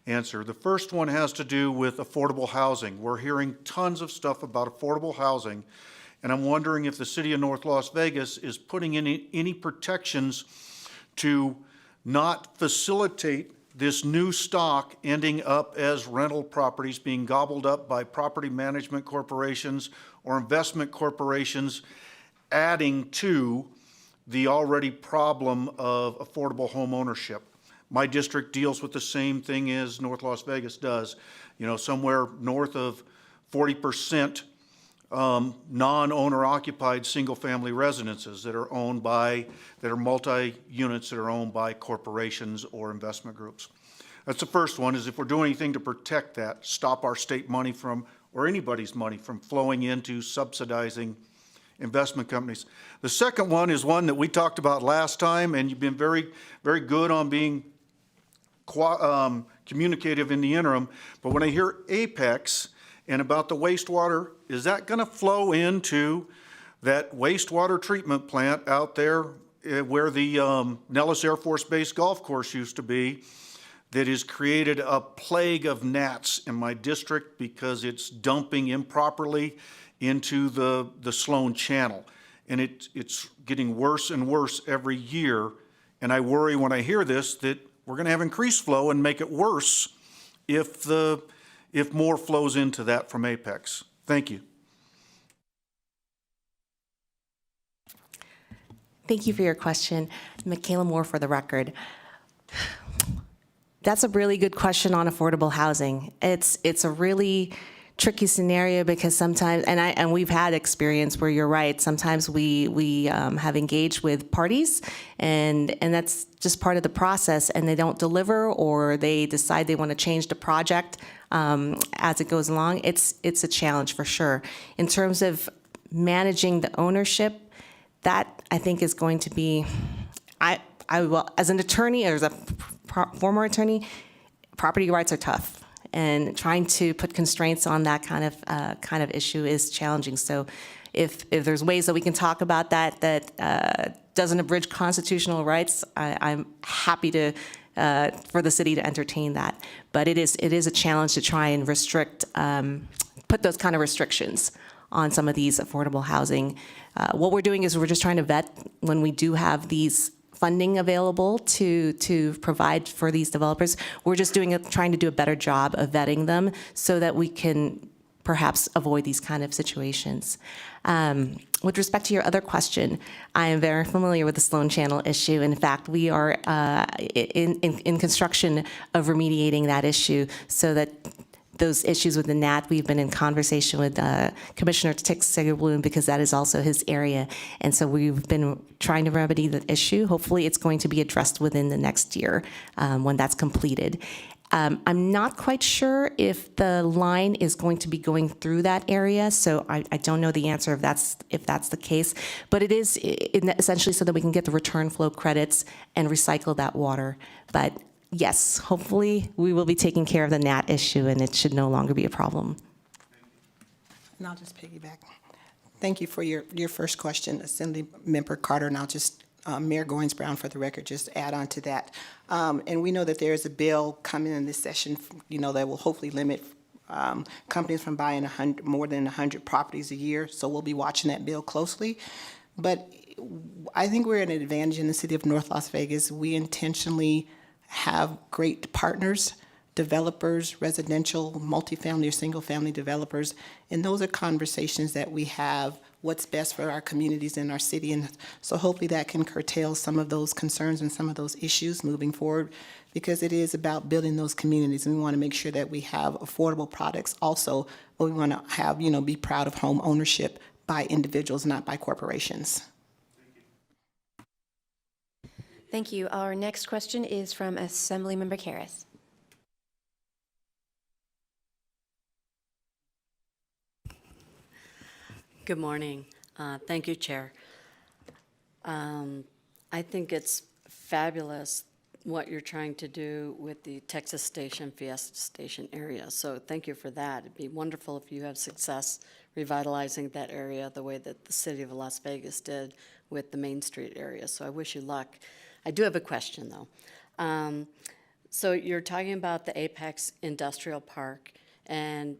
answer. The first one has to do with affordable housing. We're hearing tons of stuff about affordable housing, and I'm wondering if the city of North Las Vegas is putting in any protections to not facilitate this new stock ending up as rental properties being gobbled up by property management corporations or investment corporations, adding to the already problem of affordable home ownership. My district deals with the same thing as North Las Vegas does. You know, somewhere north of 40% non-owner occupied single-family residences that are multi-units that are owned by corporations or investment groups. That's the first one, is if we're doing anything to protect that, stop our state money from, or anybody's money from flowing into subsidizing investment companies. The second one is one that we talked about last time, and you've been very, very good on being communicative in the interim, but when I hear Apex and about the wastewater, is that going to flow into that wastewater treatment plant out there where the Nellis Air Force Base golf course used to be, that has created a plague of gnats in my district because it's dumping improperly into the Sloan Channel? And it's getting worse and worse every year. And I worry when I hear this that we're going to have increased flow and make it worse if more flows into that from Apex. Thank you. Thank you for your question. Michaela Moore for the record. That's a really good question on affordable housing. It's a really tricky scenario because sometimes, and we've had experience where you're right. Sometimes we have engaged with parties, and that's just part of the process, and they don't deliver, or they decide they want to change the project as it goes along. It's a challenge for sure. In terms of managing the ownership, that I think is going to be, I will, as an attorney or as a former attorney, property rights are tough, and trying to put constraints on that kind of issue is challenging. So if there's ways that we can talk about that doesn't abridge constitutional rights, I'm happy to for the city to entertain that. But it is a challenge to try and restrict, put those kind of restrictions on some of these affordable housing. What we're doing is we're just trying to vet when we do have these funding available to provide for these developers. We're just trying to do a better job of vetting them so that we can perhaps avoid these kind of situations. With respect to your other question, I am very familiar with the Sloan Channel issue. In fact, we are in construction of remediating that issue so that those issues with the NAT, we've been in conversation with Commissioner Tick-Segerbloom because that is also his area. And so we've been trying to remedy the issue. Hopefully it's going to be addressed within the next year when that's completed. I'm not quite sure if the line is going to be going through that area, so I don't know the answer if that's the case. But it is essentially so that we can get the return flow credits and recycle that water. But yes, hopefully we will be taking care of the NAT issue, and it should no longer be a problem. And I'll just piggyback. Thank you for your first question, Assembly Member Carter, and I'll just, Mayor Goins Brown, for the record, just add on to that. And we know that there is a bill coming in this session, that will hopefully limit companies from buying more than 100 properties a year, so we'll be watching that bill closely. But I think we're at an advantage in the city of North Las Vegas. We intentionally have great partners, developers, residential, multifamily or single-family developers, and those are conversations that we have, what's best for our communities in our city, and so hopefully that can curtail some of those concerns and some of those issues moving forward, because it is about building those communities, and we want to make sure that we have affordable products also, but we want to have, be proud of home ownership by individuals, not by corporations. Thank you. Our next question is from Assemblymember Karras. Good morning. Thank you, Chair. I think it's fabulous what you're trying to do with the Texas Station, Fiesta Station area. So thank you for that. It'd be wonderful if you have success revitalizing that area the way that the city of Las Vegas did with the Main Street area. So I wish you luck. I do have a question, though. So you're talking about the Apex Industrial Park, and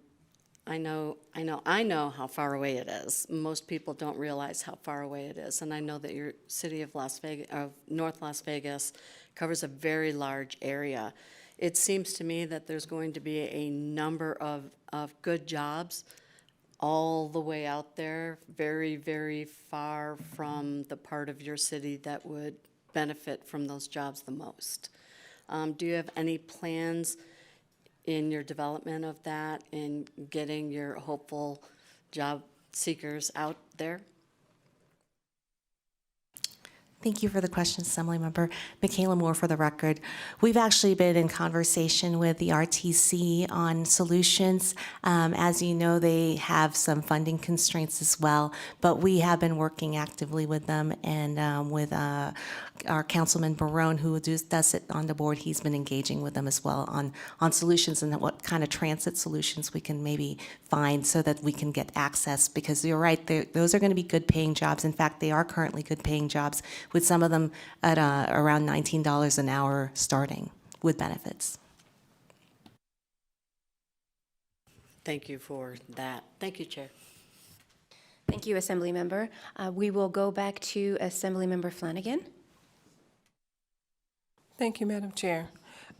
I know how far away it is. Most people don't realize how far away it is, and I know that your city of North Las Vegas covers a very large area. It seems to me that there's going to be a number of good jobs all the way out there, very, very far from the part of your city that would benefit from those jobs the most. Do you have any plans in your development of that, in getting your hopeful job seekers out there? Thank you for the question, Assemblymember. Michaela Moore for the record. We've actually been in conversation with the RTC on solutions. As you know, they have some funding constraints as well, but we have been working actively with them, and with our Councilman Barone, who does sit on the board, he's been engaging with them as well on solutions and what kind of transit solutions we can maybe find so that we can get access, because you're right, those are going to be good paying jobs. In fact, they are currently good paying jobs, with some of them at around $19 an hour starting with benefits. Thank you for that. Thank you, Chair. Thank you, Assemblymember. We will go back to Assemblymember Flanagan. Thank you, Madam Chair.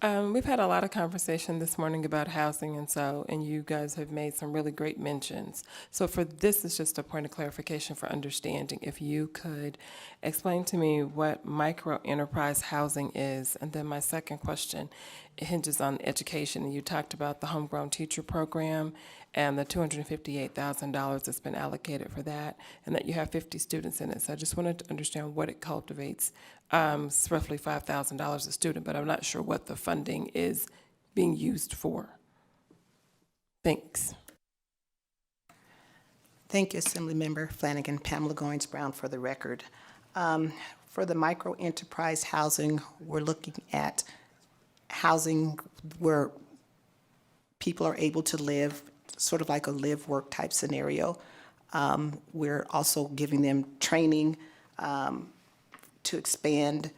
We've had a lot of conversation this morning about housing, and you guys have made some really great mentions. So for this is just a point of clarification for understanding. If you could explain to me what micro enterprise housing is, and then my second question hinges on education. And you talked about the homegrown teacher program and the $258,000 that's been allocated for that, and that you have 50 students in it. So I just wanted to understand what it cultivates. It's roughly $5,000 a student, but I'm not sure what the funding is being used for. Thanks. Thank you, Assemblymember Flanagan. Pamela Goins Brown for the record. For the micro enterprise housing, we're looking at housing where people are able to live, sort of like a live-work type scenario. We're also giving them training to expand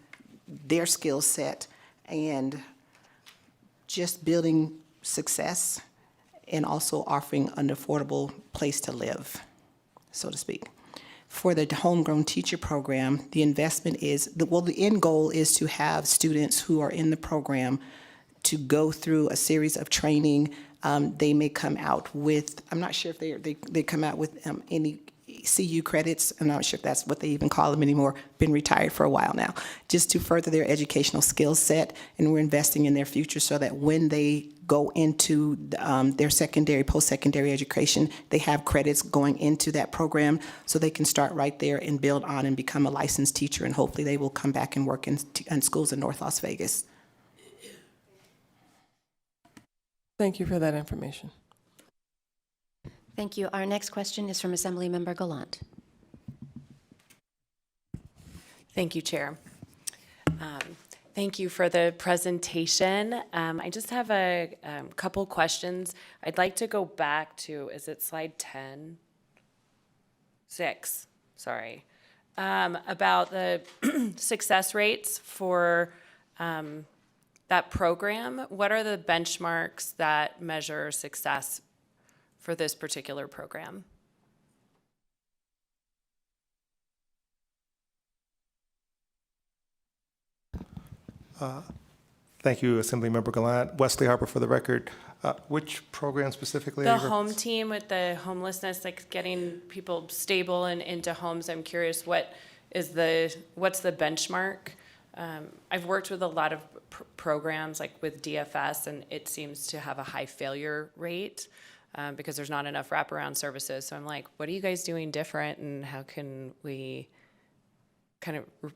their skill set and just building success and also offering an affordable place to live, so to speak. For the homegrown teacher program, the investment is, the end goal is to have students who are in the program to go through a series of training. They may come out with, I'm not sure if they come out with any CU credits. I'm not sure if that's what they even call them anymore, been retired for a while now, just to further their educational skill set, and we're investing in their future so that when they go into their secondary, post-secondary education, they have credits going into that program so they can start right there and build on and become a licensed teacher, and hopefully they will come back and work in schools in North Las Vegas. Thank you for that information. Thank you. Our next question is from Assemblymember Gallant. Thank you, Chair. Thank you for the presentation. I just have a couple questions. I'd like to go back to, is it slide 10? 6, sorry. About the success rates for that program. What are the benchmarks that measure success for this particular program? Thank you, Assemblymember Gallant. Wesley Harper for the record. Which program specifically? The home team with the homelessness, like getting people stable and into homes. I'm curious, what's the benchmark? I've worked with a lot of programs like with DFS, and it seems to have a high failure rate because there's not enough wraparound services. So I'm like, what are you guys doing different, and how can we kind of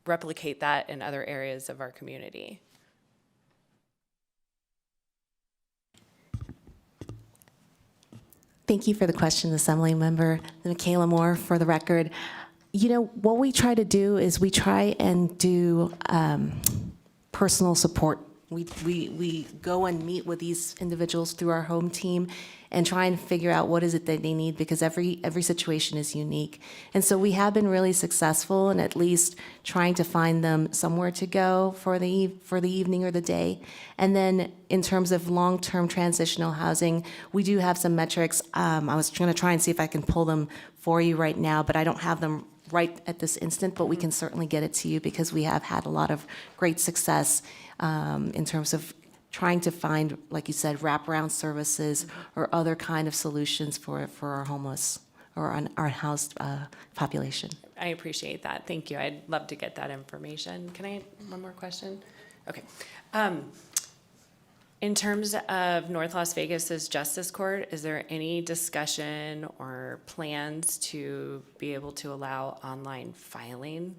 replicate that in other areas of our community? Thank you for the question, Assemblymember Michaela Moore, for the record. You know, what we try to do is we try and do personal support. We go and meet with these individuals through our home team and try and figure out what is it that they need, because every situation is unique. And so we have been really successful in at least trying to find them somewhere to go for the evening or the day. And then in terms of long-term transitional housing, we do have some metrics. I was going to try and see if I can pull them for you right now, but I don't have them right at this instant, but we can certainly get it to you because we have had a lot of great success in terms of trying to find, like you said, wraparound services or other kind of solutions for our homeless or our housed population. I appreciate that. Thank you. I'd love to get that information. Can I one more question? Okay. In terms of North Las Vegas's Justice Court, is there any discussion or plans to be able to allow online filing?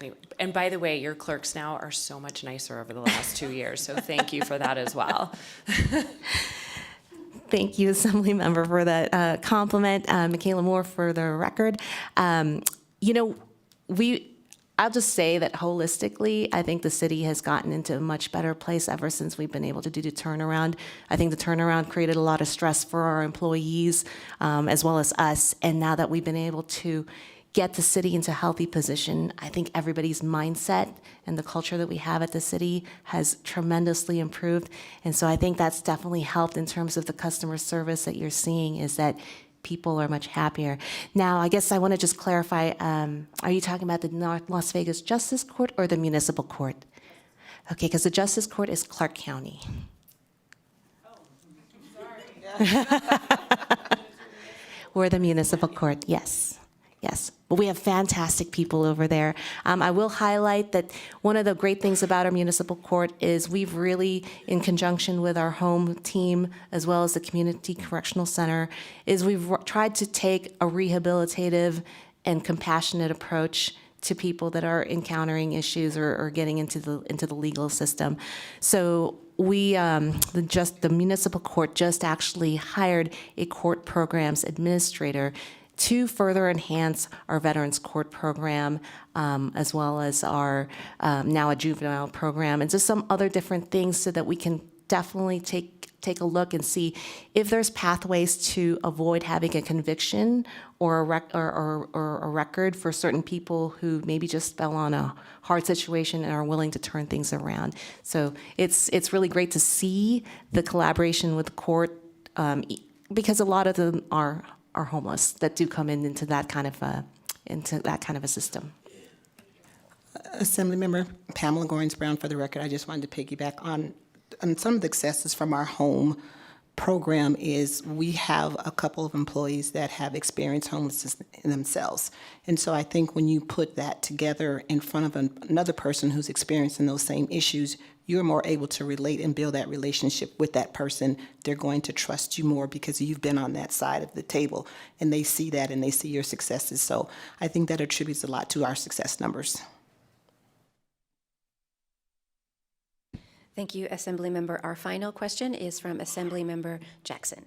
Anyway, and by the way, your clerks now are so much nicer over the last 2 years, so thank you for that as well. Thank you, Assemblymember, for that compliment. Michaela Moore, for the record. You know, I'll just say that holistically, I think the city has gotten into a much better place ever since we've been able to do the turnaround. I think the turnaround created a lot of stress for our employees as well as us. And now that we've been able to get the city into a healthy position, I think everybody's mindset and the culture that we have at the city has tremendously improved. And so I think that's definitely helped in terms of the customer service that you're seeing, is that people are much happier. Now, I guess I want to just clarify, are you talking about the North Las Vegas Justice Court or the Municipal Court? Okay, because the Justice Court is Clark County. Oh, sorry. We're the Municipal Court, yes, yes. but we have fantastic people over there. I will highlight that one of the great things about our municipal court is we've really, in conjunction with our home team, as well as the Community Correctional Center, is we've tried to take a rehabilitative and compassionate approach to people that are encountering issues or getting into the legal system. So we, the municipal court just actually hired a court programs administrator to further enhance our Veterans Court program, as well as our now a juvenile program, and just some other different things so that we can definitely take a look and see if there's pathways to avoid having a conviction or a record for certain people who maybe just fell on a hard situation and are willing to turn things around. So it's really great to see the collaboration with the court, because a lot of them are homeless that do come into that kind of a system. Assemblymember Pamela Goins-Brown, for the record, I just wanted to piggyback on some of the successes from our home program. Is we have a couple of employees that have experienced homelessness in themselves. And so I think when you put that together in front of another person who's experiencing those same issues, you're more able to relate and build that relationship with that person. They're going to trust you more because you've been on that side of the table, and they see that and they see your successes. So I think that attributes a lot to our success numbers. Thank you, Assemblymember. Our final question is from Assemblymember Jackson.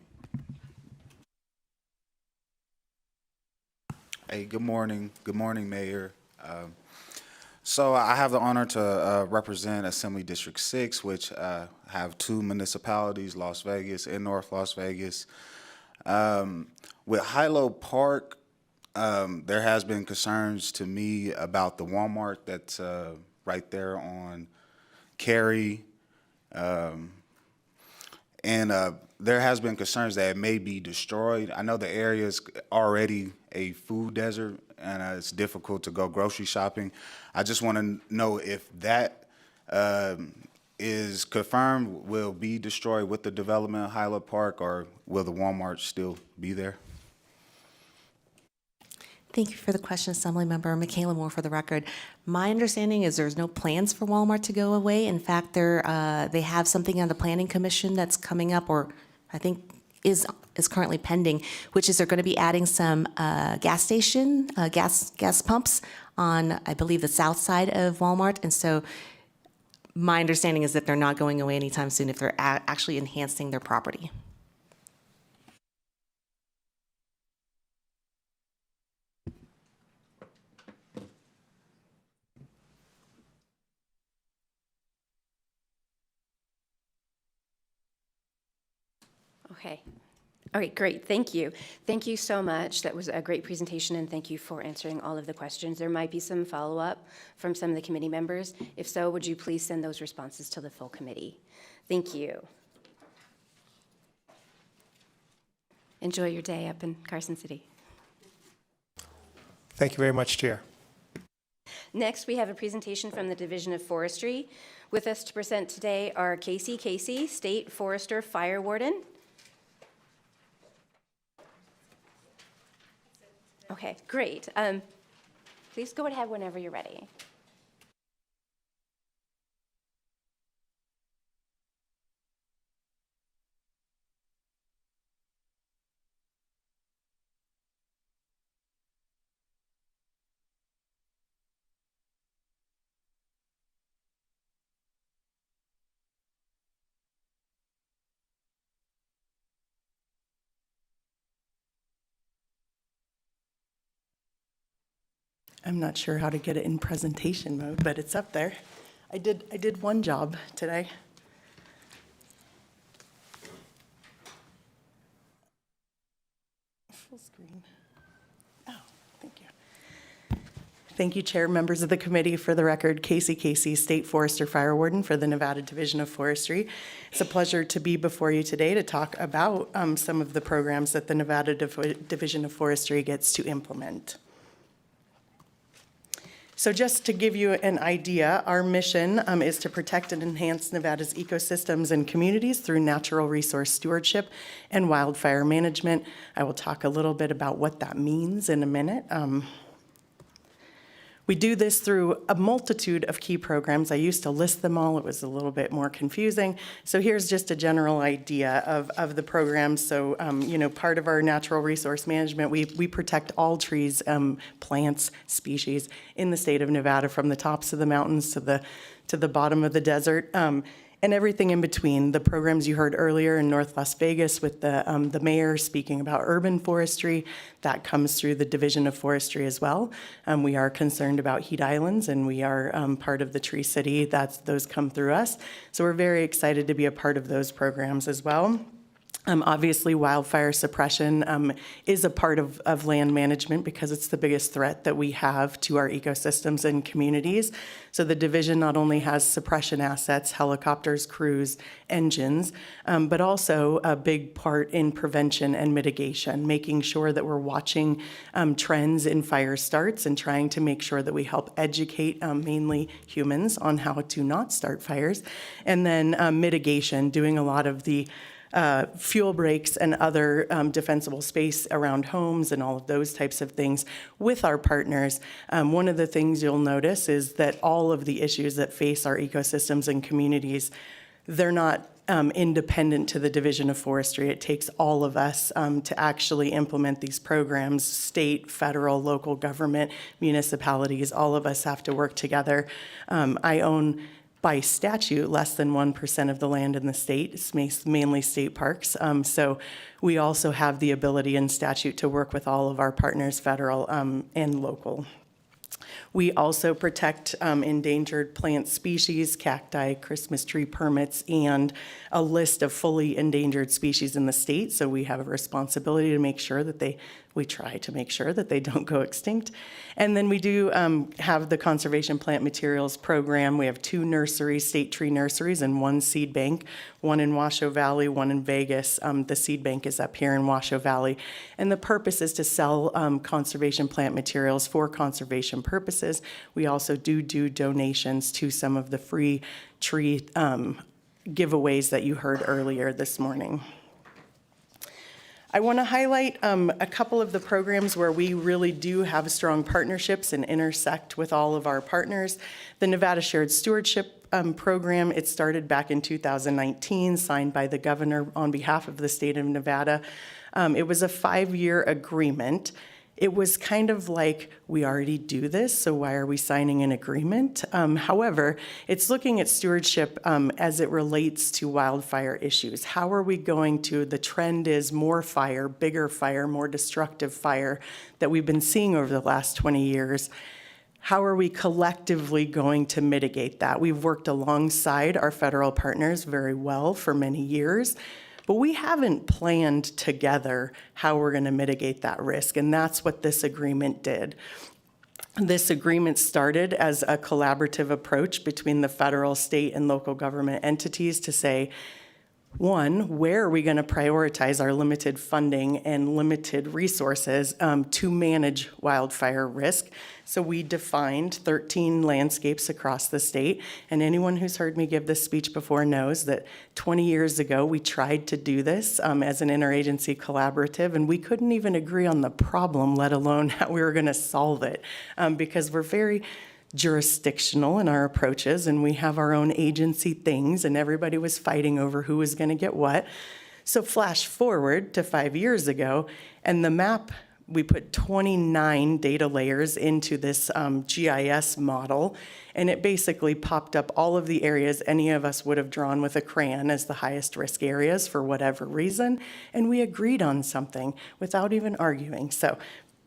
Hey, good morning. Good morning, Mayor. So I have the honor to represent Assembly District 6, which have two municipalities, Las Vegas and North Las Vegas. With Hilo Park, there has been concerns to me about the Walmart that's right there on Cary. And there has been concerns that it may be destroyed. I know the area is already a food desert, and it's difficult to go grocery shopping. I just want to know if that is confirmed, will be destroyed with the development of Highland Park, or will the Walmart still be there? Thank you for the question, Assemblymember Michaela Moore, for the record. My understanding is there's no plans for Walmart to go away. In fact, they have something on the Planning Commission that's coming up, or I think is currently pending, which is they're going to be adding some gas pumps on, I believe, the south side of Walmart. And so my understanding is that they're not going away anytime soon if they're actually enhancing their property. Okay. All right, great. Thank you. Thank you so much. That was a great presentation, and thank you for answering all of the questions. There might be some follow-up from some of the committee members. If so, would you please send those responses to the full committee? Thank you. Enjoy your day up in Carson City. Thank you very much, Chair. Next, we have a presentation from the Division of Forestry. With us to present today are Casey Casey, State Forester Fire Warden. Okay, great. Please go ahead whenever you're ready. I'm not sure how to get it in presentation mode, but it's up there. I did one job today. Full screen. Oh, thank you. Thank you, Chair, members of the committee. For the record, Casey Casey, State Forester Fire Warden for the Nevada Division of Forestry. It's a pleasure to be before you today to talk about some of the programs that the Nevada Division of Forestry gets to implement. So just to give you an idea, our mission is to protect and enhance Nevada's ecosystems and communities through natural resource stewardship and wildfire management. I will talk a little bit about what that means in a minute. We do this through a multitude of key programs. I used to list them all. It was a little bit more confusing. So here's just a general idea of the programs. So, part of our natural resource management, we protect all trees, plants, species in the state of Nevada, from the tops of the mountains to the bottom of the desert. And everything in between. The programs you heard earlier in North Las Vegas with the mayor speaking about urban forestry, that comes through the Division of Forestry as well. We are concerned about heat islands, and we are part of the Tree City. Those come through us. So we're very excited to be a part of those programs as well. Obviously, wildfire suppression is a part of land management because it's the biggest threat that we have to our ecosystems and communities. So the division not only has suppression assets, helicopters, crews, engines, but also a big part in prevention and mitigation, making sure that we're watching trends in fire starts and trying to make sure that we help educate mainly humans on how to not start fires. And then mitigation, doing a lot of the fuel breaks and other defensible space around homes and all of those types of things with our partners. One of the things you'll notice is that all of the issues that face our ecosystems and communities, they're not independent to the Division of Forestry. It takes all of us to actually implement these programs. State, federal, local government, municipalities, all of us have to work together. I own, by statute, less than 1% of the land in the state. It's mainly state parks. So we also have the ability in statute to work with all of our partners, federal and local. We also protect endangered plant species, cacti, Christmas tree permits, and a list of fully endangered species in the state. So we have a responsibility to make sure that we try to make sure that they don't go extinct. And then we do have the Conservation Plant Materials Program. We have 2 nurseries, state tree nurseries, and 1 seed bank, one in Washoe Valley, one in Vegas. The seed bank is up here in Washoe Valley. And the purpose is to sell conservation plant materials for conservation purposes. We also do donations to some of the free tree giveaways that you heard earlier this morning. I want to highlight a couple of the programs where we really do have strong partnerships and intersect with all of our partners. The Nevada Shared Stewardship Program, it started back in 2019, signed by the governor on behalf of the state of Nevada. It was a 5-year agreement. It was kind of like, we already do this, so why are we signing an agreement? However, it's looking at stewardship as it relates to wildfire issues. How are we going to, the trend is more fire, bigger fire, more destructive fire that we've been seeing over the last 20 years. How are we collectively going to mitigate that? We've worked alongside our federal partners very well for many years. But we haven't planned together how we're going to mitigate that risk, and that's what this agreement did. This agreement started as a collaborative approach between the federal, state, and local government entities to say, one, where are we going to prioritize our limited funding and limited resources to manage wildfire risk? So we defined 13 landscapes across the state, and anyone who's heard me give this speech before knows that 20 years ago we tried to do this as an interagency collaborative, and we couldn't even agree on the problem, let alone how we were going to solve it, because we're very jurisdictional in our approaches, and we have our own agency things, and everybody was fighting over who was going to get what. So flash forward to 5 years ago, and the map, we put 29 data layers into this GIS model, and it basically popped up all of the areas any of us would have drawn with a crayon as the highest risk areas for whatever reason, and we agreed on something without even arguing. So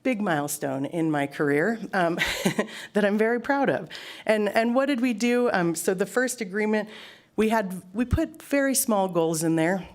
big milestone in my career that I'm very proud of. And what did we do? So the first agreement, we put very small goals in there.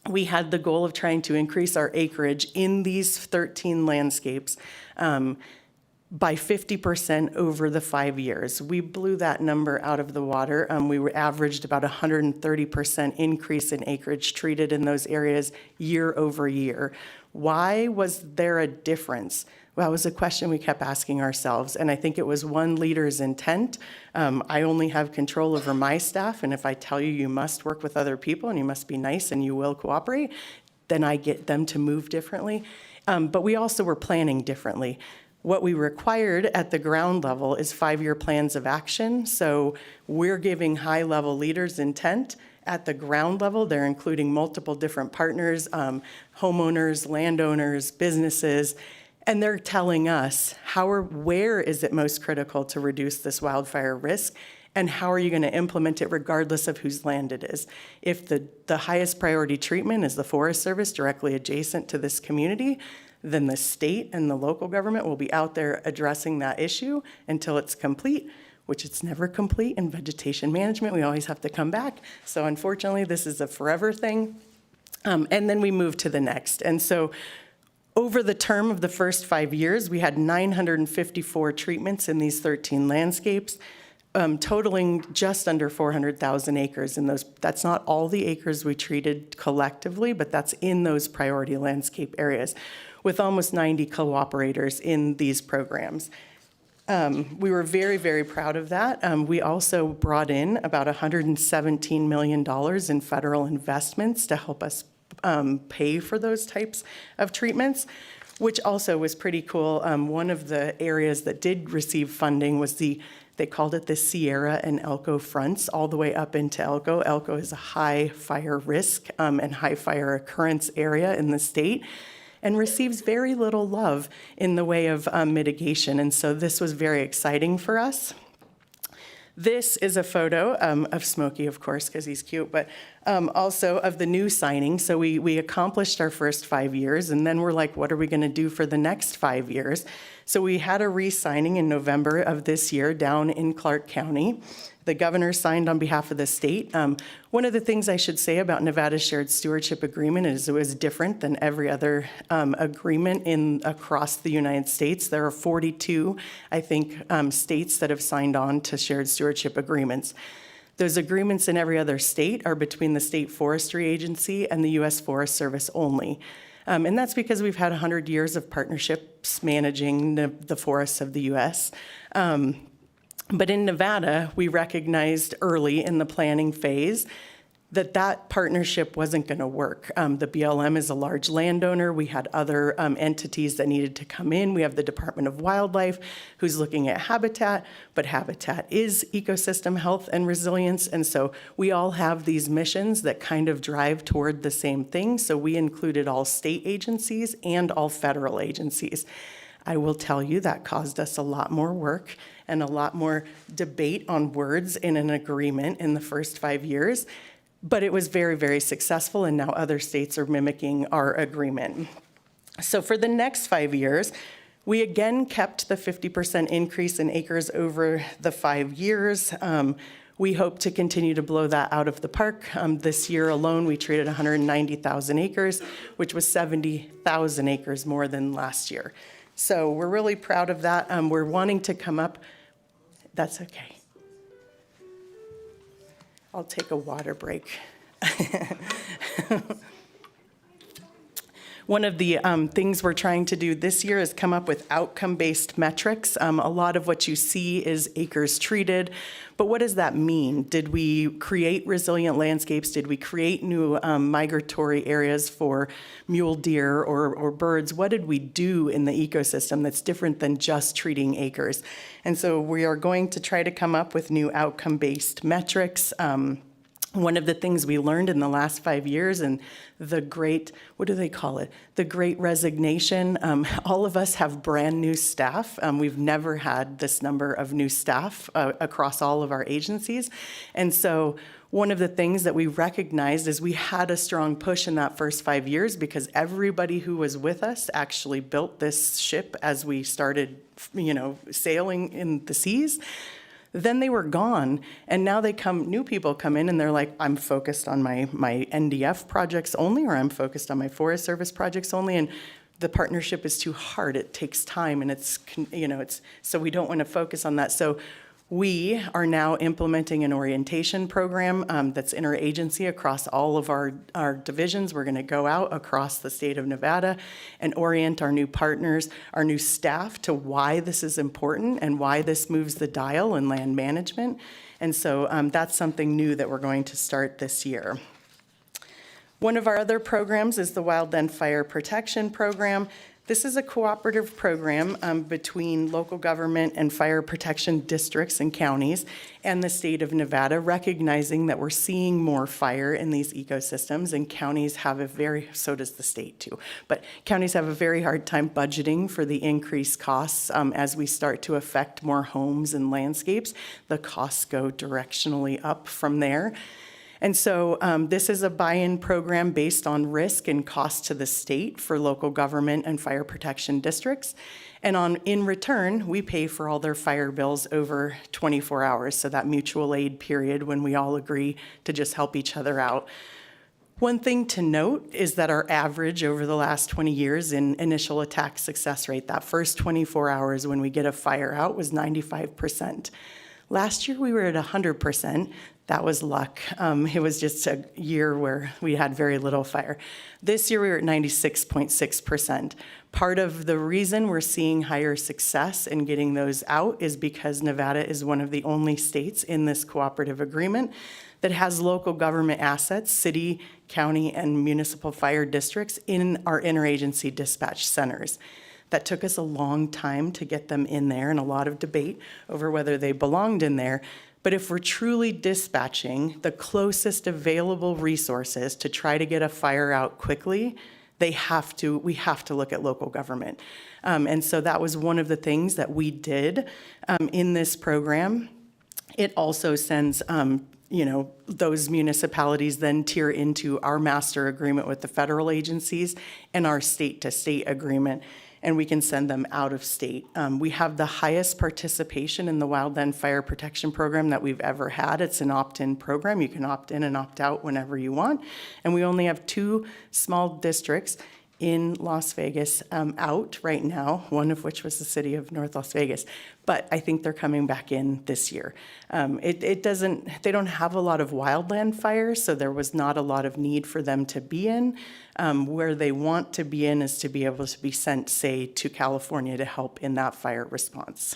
We had the goal of trying to increase our acreage in these 13 landscapes by 50% over the 5 years. We blew that number out of the water. We were averaged about 130% increase in acreage treated in those areas year over year. Why was there a difference? Well, it was a question we kept asking ourselves, and I think it was one leader's intent. I only have control over my staff, and if I tell you you must work with other people and you must be nice and you will cooperate, then I get them to move differently. But we also were planning differently. What we required at the ground level is 5-year plans of action. So we're giving high-level leaders intent. At the ground level, they're including multiple different partners, homeowners, landowners, businesses, and they're telling us where is it most critical to reduce this wildfire risk, and how are you going to implement it regardless of whose land it is. If the highest priority treatment is the Forest Service directly adjacent to this community, then the state and the local government will be out there addressing that issue until it's complete, which it's never complete in vegetation management. We always have to come back. So unfortunately, this is a forever thing. And then we move to the next. And so over the term of the first 5 years, we had 954 treatments in these 13 landscapes, totaling just under 400,000 acres. And that's not all the acres we treated collectively, but that's in those priority landscape areas, with almost 90 cooperators in these programs. We were very, very proud of that. We also brought in about $117 million in federal investments to help us pay for those types of treatments, which also was pretty cool. One of the areas that did receive funding was they called it the Sierra and Elko fronts, all the way up into Elko. Elko is a high fire risk and high fire occurrence area in the state, and receives very little love in the way of mitigation. And so this was very exciting for us. This is a photo of Smokey, of course, because he's cute, but also of the new signing. So we accomplished our first 5 years, and then we're like, what are we going to do for the next 5 years? So we had a re-signing in November of this year down in Clark County. The governor signed on behalf of the state. One of the things I should say about Nevada's Shared Stewardship Agreement is it was different than every other agreement across the United States. There are 42, I think, states that have signed on to shared stewardship agreements. Those agreements in every other state are between the State Forestry Agency and the U.S. Forest Service only. And that's because we've had 100 years of partnerships managing the forests of the U.S. But in Nevada, we recognized early in the planning phase that partnership wasn't going to work. The BLM is a large landowner. We had other entities that needed to come in. We have the Department of Wildlife who's looking at habitat, but habitat is ecosystem health and resilience. And so we all have these missions that kind of drive toward the same thing. So we included all state agencies and all federal agencies. I will tell you that caused us a lot more work and a lot more debate on words in an agreement in the first 5 years. But it was very, very successful, and now other states are mimicking our agreement. So for the next 5 years, we again kept the 50% increase in acres over the 5 years. We hope to continue to blow that out of the park. This year alone, we treated 190,000 acres, which was 70,000 acres more than last year. So we're really proud of that. We're wanting to come up. That's okay. I'll take a water break. One of the things we're trying to do this year is come up with outcome-based metrics. A lot of what you see is acres treated, but what does that mean? Did we create resilient landscapes? Did we create new migratory areas for mule deer or birds? What did we do in the ecosystem that's different than just treating acres? And so we are going to try to come up with new outcome-based metrics. One of the things we learned in the last 5 years and the great, what do they call it? The great resignation. All of us have brand new staff. We've never had this number of new staff across all of our agencies. And so one of the things that we recognized is we had a strong push in that first 5 years because everybody who was with us actually built this ship as we started, sailing in the seas. Then they were gone, and now new people come in and they're like, I'm focused on my NDF projects only, or I'm focused on my Forest Service projects only, and the partnership is too hard. It takes time, and so we don't want to focus on that. So we are now implementing an orientation program that's interagency across all of our divisions. We're going to go out across the state of Nevada and orient our new partners, our new staff to why this is important and why this moves the dial in land management. And so that's something new that we're going to start this year. One of our other programs is the Wildland Fire Protection Program. This is a cooperative program between local government and fire protection districts and counties and the state of Nevada, recognizing that we're seeing more fire in these ecosystems, and counties have so does the state too, but counties have a very hard time budgeting for the increased costs as we start to affect more homes and landscapes. The costs go directionally up from there. And so this is a buy-in program based on risk and cost to the state for local government and fire protection districts. And in return, we pay for all their fire bills over 24 hours, so that mutual aid period when we all agree to just help each other out. One thing to note is that our average over the last 20 years in initial attack success rate, that first 24 hours when we get a fire out, was 95%. Last year, we were at 100%. That was luck. It was just a year where we had very little fire. This year, we were at 96.6%. Part of the reason we're seeing higher success in getting those out is because Nevada is one of the only states in this cooperative agreement that has local government assets, city, county, and municipal fire districts in our interagency dispatch centers. That took us a long time to get them in there and a lot of debate over whether they belonged in there. But if we're truly dispatching the closest available resources to try to get a fire out quickly, we have to look at local government. And so that was one of the things that we did in this program. It also sends those municipalities then tier into our master agreement with the federal agencies and our state-to-state agreement, and we can send them out of state. We have the highest participation in the Wildland Fire Protection Program that we've ever had. It's an opt-in program. You can opt in and opt out whenever you want. And we only have 2 small districts in Las Vegas out right now, one of which was the city of North Las Vegas. But I think they're coming back in this year. They don't have a lot of wildland fires, so there was not a lot of need for them to be in. Where they want to be in is to be able to be sent, say, to California to help in that fire response.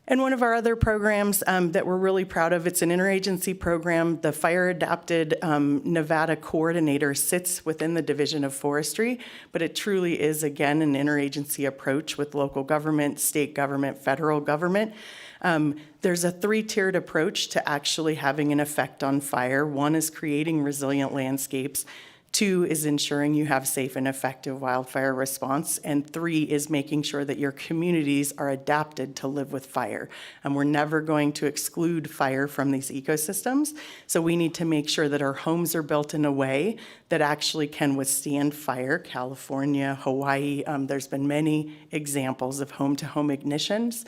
And one of our other programs that we're really proud of, it's an interagency program. The Fire Adapted Nevada Coordinator sits within the Division of Forestry, but it truly is, again, an interagency approach with local government, state government, federal government. There's a 3-tiered approach to actually having an effect on fire. 1 is creating resilient landscapes. 2 is ensuring you have safe and effective wildfire response. And 3 is making sure that your communities are adapted to live with fire. And we're never going to exclude fire from these ecosystems. So we need to make sure that our homes are built in a way that actually can withstand fire. California, Hawaii, there's been many examples of home-to-home ignitions.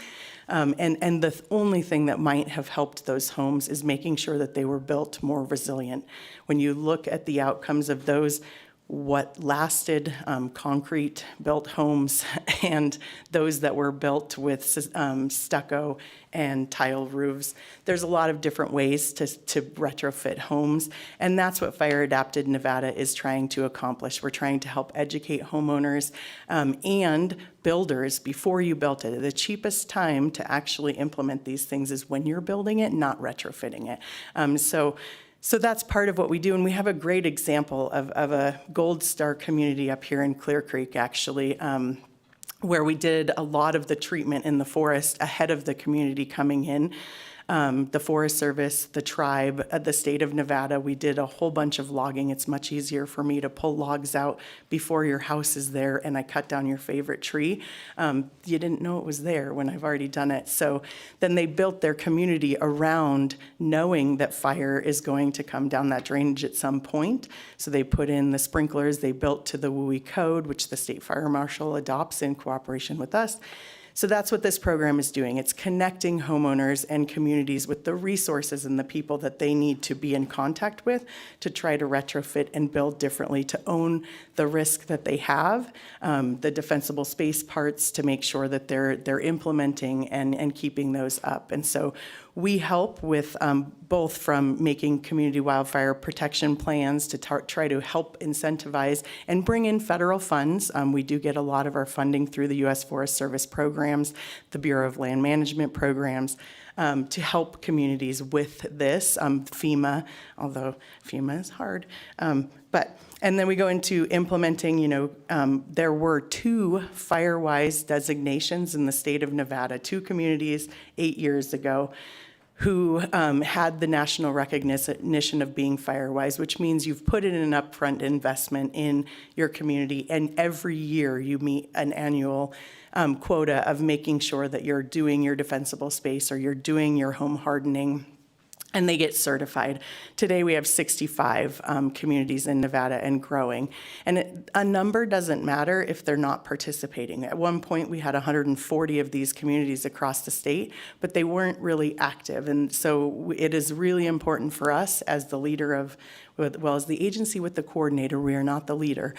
And the only thing that might have helped those homes is making sure that they were built more resilient. When you look at the outcomes of those, what lasted concrete built homes and those that were built with stucco and tile roofs. There's a lot of different ways to retrofit homes, and that's what Fire Adapted Nevada is trying to accomplish. We're trying to help educate homeowners and builders before you built it. The cheapest time to actually implement these things is when you're building it, not retrofitting it. So that's part of what we do, and we have a great example of a Gold Star community up here in Clear Creek, actually, where we did a lot of the treatment in the forest ahead of the community coming in. The Forest Service, the tribe, the state of Nevada, we did a whole bunch of logging. It's much easier for me to pull logs out before your house is there and I cut down your favorite tree. You didn't know it was there when I've already done it. So then they built their community around knowing that fire is going to come down that drainage at some point. So they put in the sprinklers, they built to the WUI code, which the state fire marshal adopts in cooperation with us. So that's what this program is doing. It's connecting homeowners and communities with the resources and the people that they need to be in contact with to try to retrofit and build differently, to own the risk that they have, the defensible space parts, to make sure that they're implementing and keeping those up. And so we help with both from making community wildfire protection plans to try to help incentivize and bring in federal funds. We do get a lot of our funding through the U.S. Forest Service programs, the Bureau of Land Management programs, to help communities with this. FEMA, although FEMA is hard, and then we go into implementing, there were 2 FireWise designations in the state of Nevada, 2 communities 8 years ago who had the national recognition of being FireWise, which means you've put in an upfront investment in your community, and every year you meet an annual quota of making sure that you're doing your defensible space or you're doing your home hardening, and they get certified. Today we have 65 communities in Nevada and growing. And a number doesn't matter if they're not participating. At one point we had 140 of these communities across the state, but they weren't really active. And so it is really important for us as the leader of, well, as the agency with the coordinator, we are not the leader.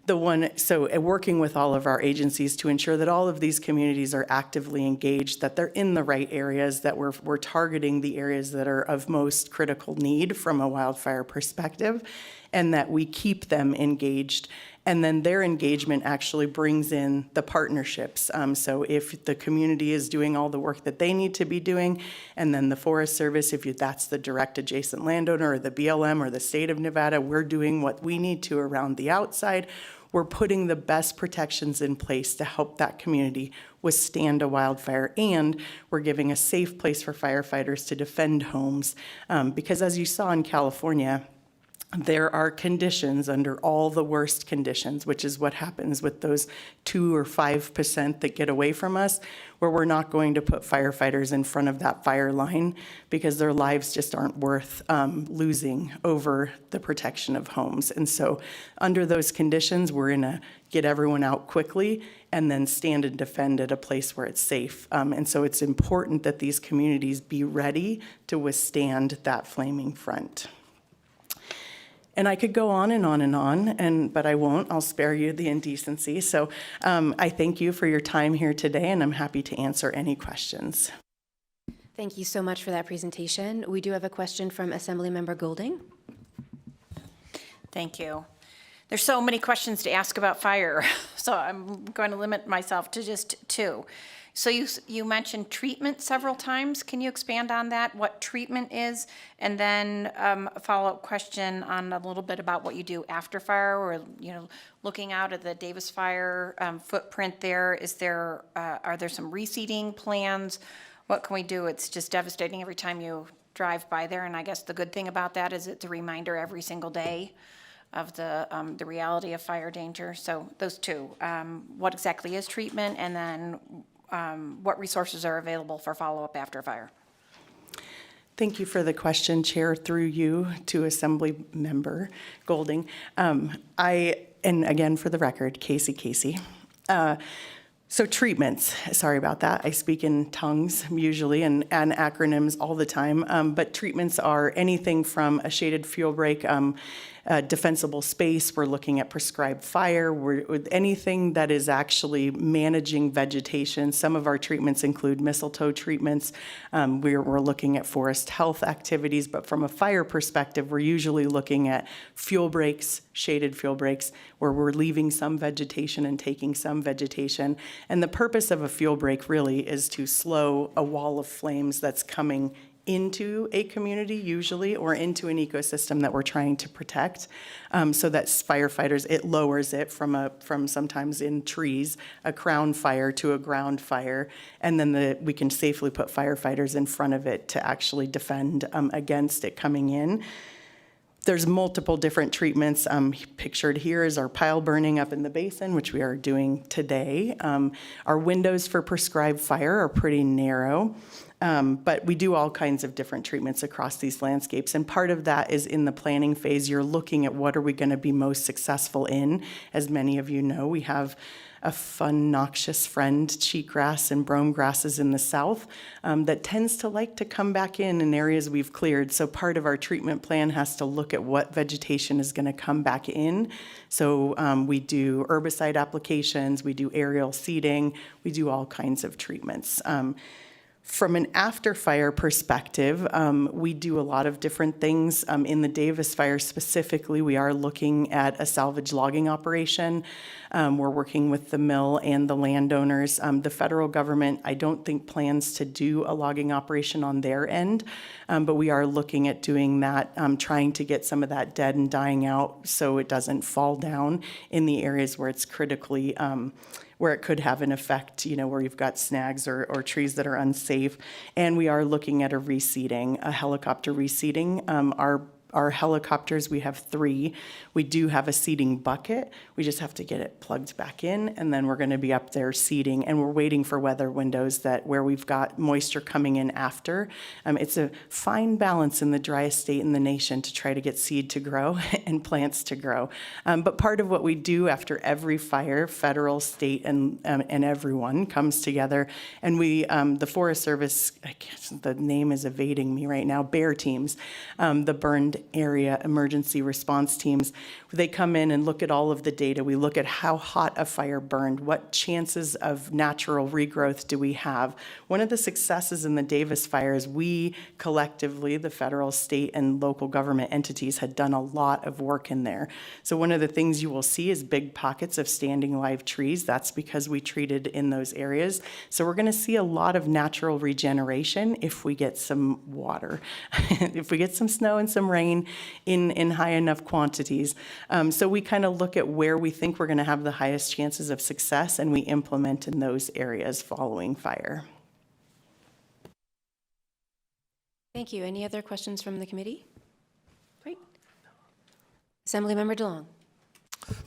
Working with all of our agencies to ensure that all of these communities are actively engaged, that they're in the right areas, that we're targeting the areas that are of most critical need from a wildfire perspective, and that we keep them engaged. And then their engagement actually brings in the partnerships. So if the community is doing all the work that they need to be doing, and then the Forest Service, that's the direct adjacent landowner, or the BLM, or the state of Nevada, we're doing what we need to around the outside. We're putting the best protections in place to help that community withstand a wildfire, and we're giving a safe place for firefighters to defend homes. Because as you saw in California, there are conditions under all the worst conditions, which is what happens with those 2 or 5% that get away from us, where we're not going to put firefighters in front of that fire line because their lives just aren't worth losing over the protection of homes. And so under those conditions, we're gonna get everyone out quickly and then stand and defend at a place where it's safe. And so it's important that these communities be ready to withstand that flaming front. And I could go on and on and on, but I won't. I'll spare you the indecency. So I thank you for your time here today, and I'm happy to answer any questions. Thank you so much for that presentation. We do have a question from Assemblymember Goulding. Thank you. There's so many questions to ask about fire, so I'm going to limit myself to just 2. So you mentioned treatment several times. Can you expand on that, what treatment is? And then a follow-up question on a little bit about what you do after fire, or looking out at the Davis Fire footprint there. Are there some reseeding plans? What can we do? It's just devastating every time you drive by there, and I guess the good thing about that is it's a reminder every single day of the reality of fire danger. So those 2, what exactly is treatment, and then what resources are available for follow-up after fire? Thank you for the question, Chair, through you to Assembly Member Goulding. And again, for the record, Casey. So treatments, sorry about that. I speak in tongues usually and acronyms all the time, but treatments are anything from a shaded fuel break, defensible space. We're looking at prescribed fire. Anything that is actually managing vegetation. Some of our treatments include mistletoe treatments. We're looking at forest health activities, but from a fire perspective, we're usually looking at fuel breaks, shaded fuel breaks, where we're leaving some vegetation and taking some vegetation. And the purpose of a fuel break really is to slow a wall of flames that's coming into a community usually, or into an ecosystem that we're trying to protect, so that firefighters, it lowers it from sometimes in trees, a crown fire to a ground fire, and then we can safely put firefighters in front of it to actually defend against it coming in. There's multiple different treatments. Pictured here is our pile burning up in the basin, which we are doing today. Our windows for prescribed fire are pretty narrow. But we do all kinds of different treatments across these landscapes. And part of that is in the planning phase. You're looking at what are we going to be most successful in. As many of you know, we have a fun, noxious friend, cheatgrass and brome grasses in the south that tends to like to come back in areas we've cleared. So part of our treatment plan has to look at what vegetation is going to come back in. So we do herbicide applications, we do aerial seeding, we do all kinds of treatments. From an after-fire perspective, we do a lot of different things. In the Davis fire specifically, we are looking at a salvage logging operation. We're working with the mill and the landowners. The federal government, I don't think, plans to do a logging operation on their end, but we are looking at doing that, trying to get some of that dead and dying out so it doesn't fall down in the areas where it's critically where it could have an effect, where you've got snags or trees that are unsafe. And we are looking at a reseeding, a helicopter reseeding. Our helicopters, we have 3. We do have a seeding bucket. We just have to get it plugged back in, and then we're going to be up there seeding. And we're waiting for weather windows where we've got moisture coming in after. It's a fine balance in the driest state in the nation to try to get seed to grow and plants to grow. But part of what we do after every fire, federal, state, and everyone comes together, and we, the Forest Service, I guess the name is evading me right now, BEAR teams, the burned area emergency response teams, they come in and look at all of the data. We look at how hot a fire burned, what chances of natural regrowth do we have. One of the successes in the Davis fire is we collectively, the federal, state, and local government entities, had done a lot of work in there. So one of the things you will see is big pockets of standing live trees. That's because we treated in those areas. So we're going to see a lot of natural regeneration if we get some water, if we get some snow and some rain in high enough quantities. So we kind of look at where we think we're going to have the highest chances of success, and we implement in those areas following fire. Thank you. Any other questions from the committee? Great. Assemblymember DeLong.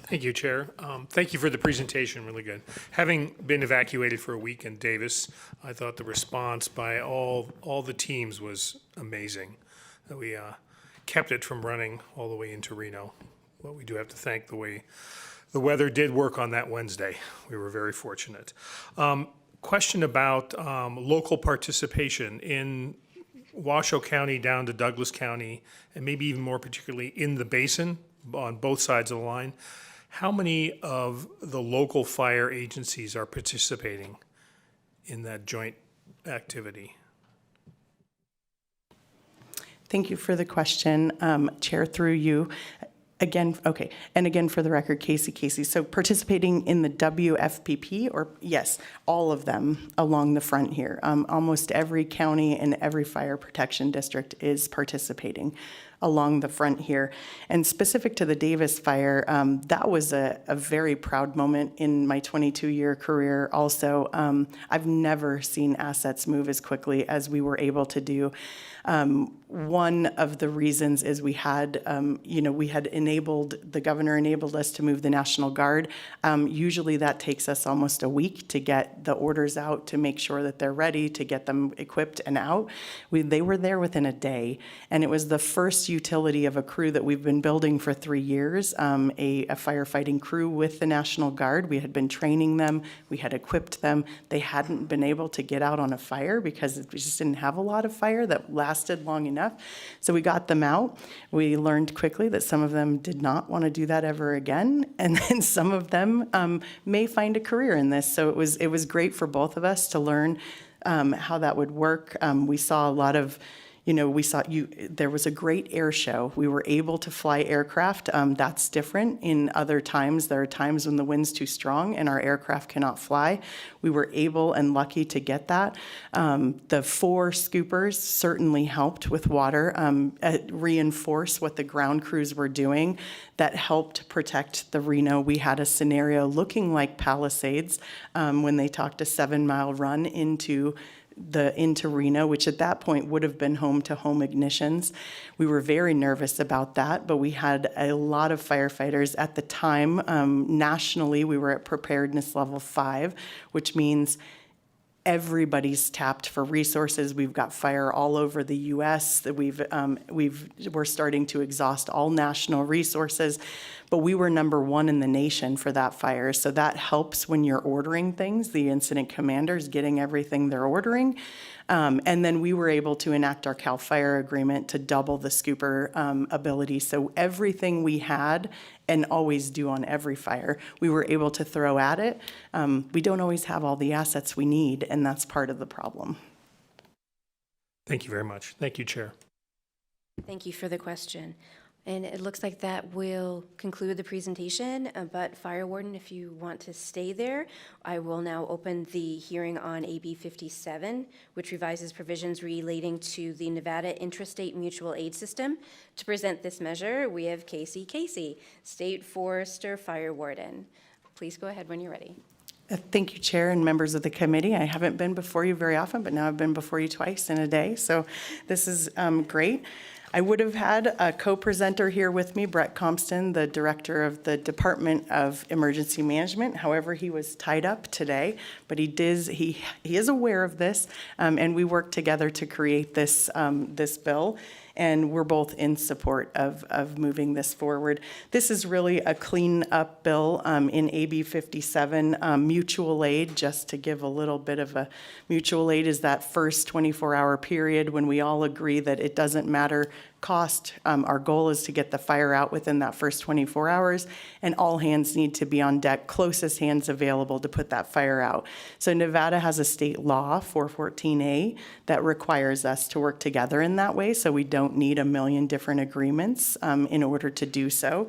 Thank you, Chair. Thank you for the presentation, really good. Having been evacuated for a week in Davis, I thought the response by all the teams was amazing. That we kept it from running all the way into Reno. But we do have to thank the way the weather did work on that Wednesday. We were very fortunate. Question about local participation in Washoe County down to Douglas County, and maybe even more particularly in the basin on both sides of the line. How many of the local fire agencies are participating in that joint activity? Thank you for the question, Chair, through you. Again, okay, and again for the record, Casey. So participating in the WFPP, or yes, all of them along the front here. Almost every county and every fire protection district is participating along the front here. And specific to the Davis fire, that was a very proud moment in my 22-year career also. I've never seen assets move as quickly as we were able to do. One of the reasons is we had the governor enabled us to move the National Guard. Usually that takes us almost a week to get the orders out, to make sure that they're ready, to get them equipped and out. They were there within a day, and it was the first utility of a crew that we've been building for 3 years, a firefighting crew with the National Guard. We had been training them, we had equipped them. They hadn't been able to get out on a fire because we just didn't have a lot of fire that lasted long enough. So we got them out. We learned quickly that some of them did not want to do that ever again, and then some of them may find a career in this. So it was great for both of us to learn how that would work. We saw a lot of there was a great air show. We were able to fly aircraft. That's different in other times. There are times when the wind's too strong and our aircraft cannot fly. We were able and lucky to get that. The 4 scoopers certainly helped with water, reinforce what the ground crews were doing. That helped protect the Reno. We had a scenario looking like Palisades when they talked a 7-mile run into Reno, which at that point would have been home to home ignitions. We were very nervous about that, but we had a lot of firefighters at the time. Nationally, we were at preparedness level 5, which means everybody's tapped for resources. We've got fire all over the U.S. We're starting to exhaust all national resources, but we were number 1 in the nation for that fire. So that helps when you're ordering things. The incident commander's getting everything they're ordering. And then we were able to enact our CAL FIRE agreement to double the scooper ability. So everything we had and always do on every fire, we were able to throw at it. We don't always have all the assets we need, and that's part of the problem. Thank you very much. Thank you, Chair. Thank you for the question. And it looks like that will conclude the presentation, but Fire Warden, if you want to stay there, I will now open the hearing on AB 57, which revises provisions relating to the Nevada Intrastate Mutual Aid System. To present this measure, we have Casey, State Forester Fire Warden. Please go ahead when you're ready. Thank you, Chair and members of the committee. I haven't been before you very often, but now I've been before you twice in a day, so this is great. I would have had a co-presenter here with me, Brett Compston, the Director of the Department of Emergency Management. However, he was tied up today, but he is aware of this, and we worked together to create this bill. And we're both in support of moving this forward. This is really a clean up bill in AB 57. Mutual aid, just to give a little bit of a, mutual aid is that first 24-hour period when we all agree that it doesn't matter cost. Our goal is to get the fire out within that first 24 hours, and all hands need to be on deck, closest hands available to put that fire out. So Nevada has a state law, 414A, that requires us to work together in that way, so we don't need a million different agreements in order to do so.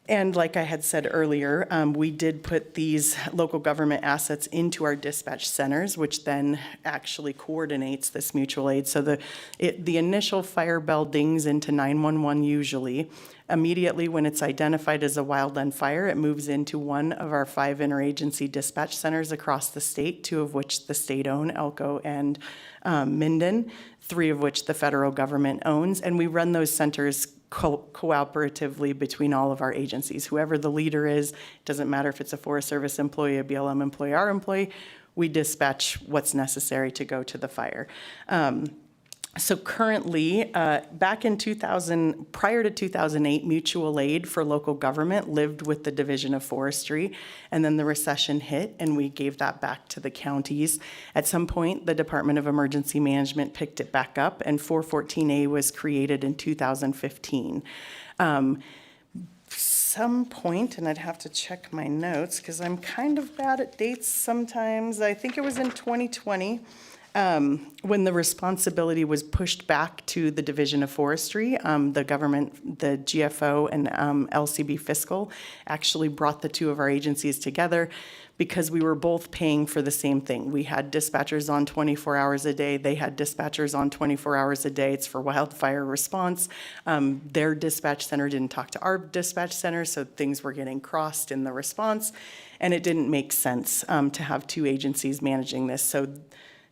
And like I had said earlier, we did put these local government assets into our dispatch centers, which then actually coordinates this mutual aid. So the initial fire bell dings into 911 usually. Immediately when it's identified as a wildland fire, it moves into one of our 5 interagency dispatch centers across the state, 2 of which the state own, Elko and Minden, 3 of which the federal government owns. And we run those centers cooperatively between all of our agencies. Whoever the leader is, it doesn't matter if it's a Forest Service employee, a BLM employee, our employee, we dispatch what's necessary to go to the fire. So currently, back in 2000, prior to 2008, mutual aid for local government lived with the Division of Forestry, and then the recession hit, and we gave that back to the counties. At some point, the Department of Emergency Management picked it back up, and 414A was created in 2015. Some point, and I'd have to check my notes because I'm kind of bad at dates sometimes. I think it was in 2020. When the responsibility was pushed back to the Division of Forestry, the government, the GFO and LCB Fiscal actually brought the 2 of our agencies together because we were both paying for the same thing. We had dispatchers on 24 hours a day. They had dispatchers on 24 hours a day. It's for wildfire response. Their dispatch center didn't talk to our dispatch center, so things were getting crossed in the response, and it didn't make sense to have 2 agencies managing this.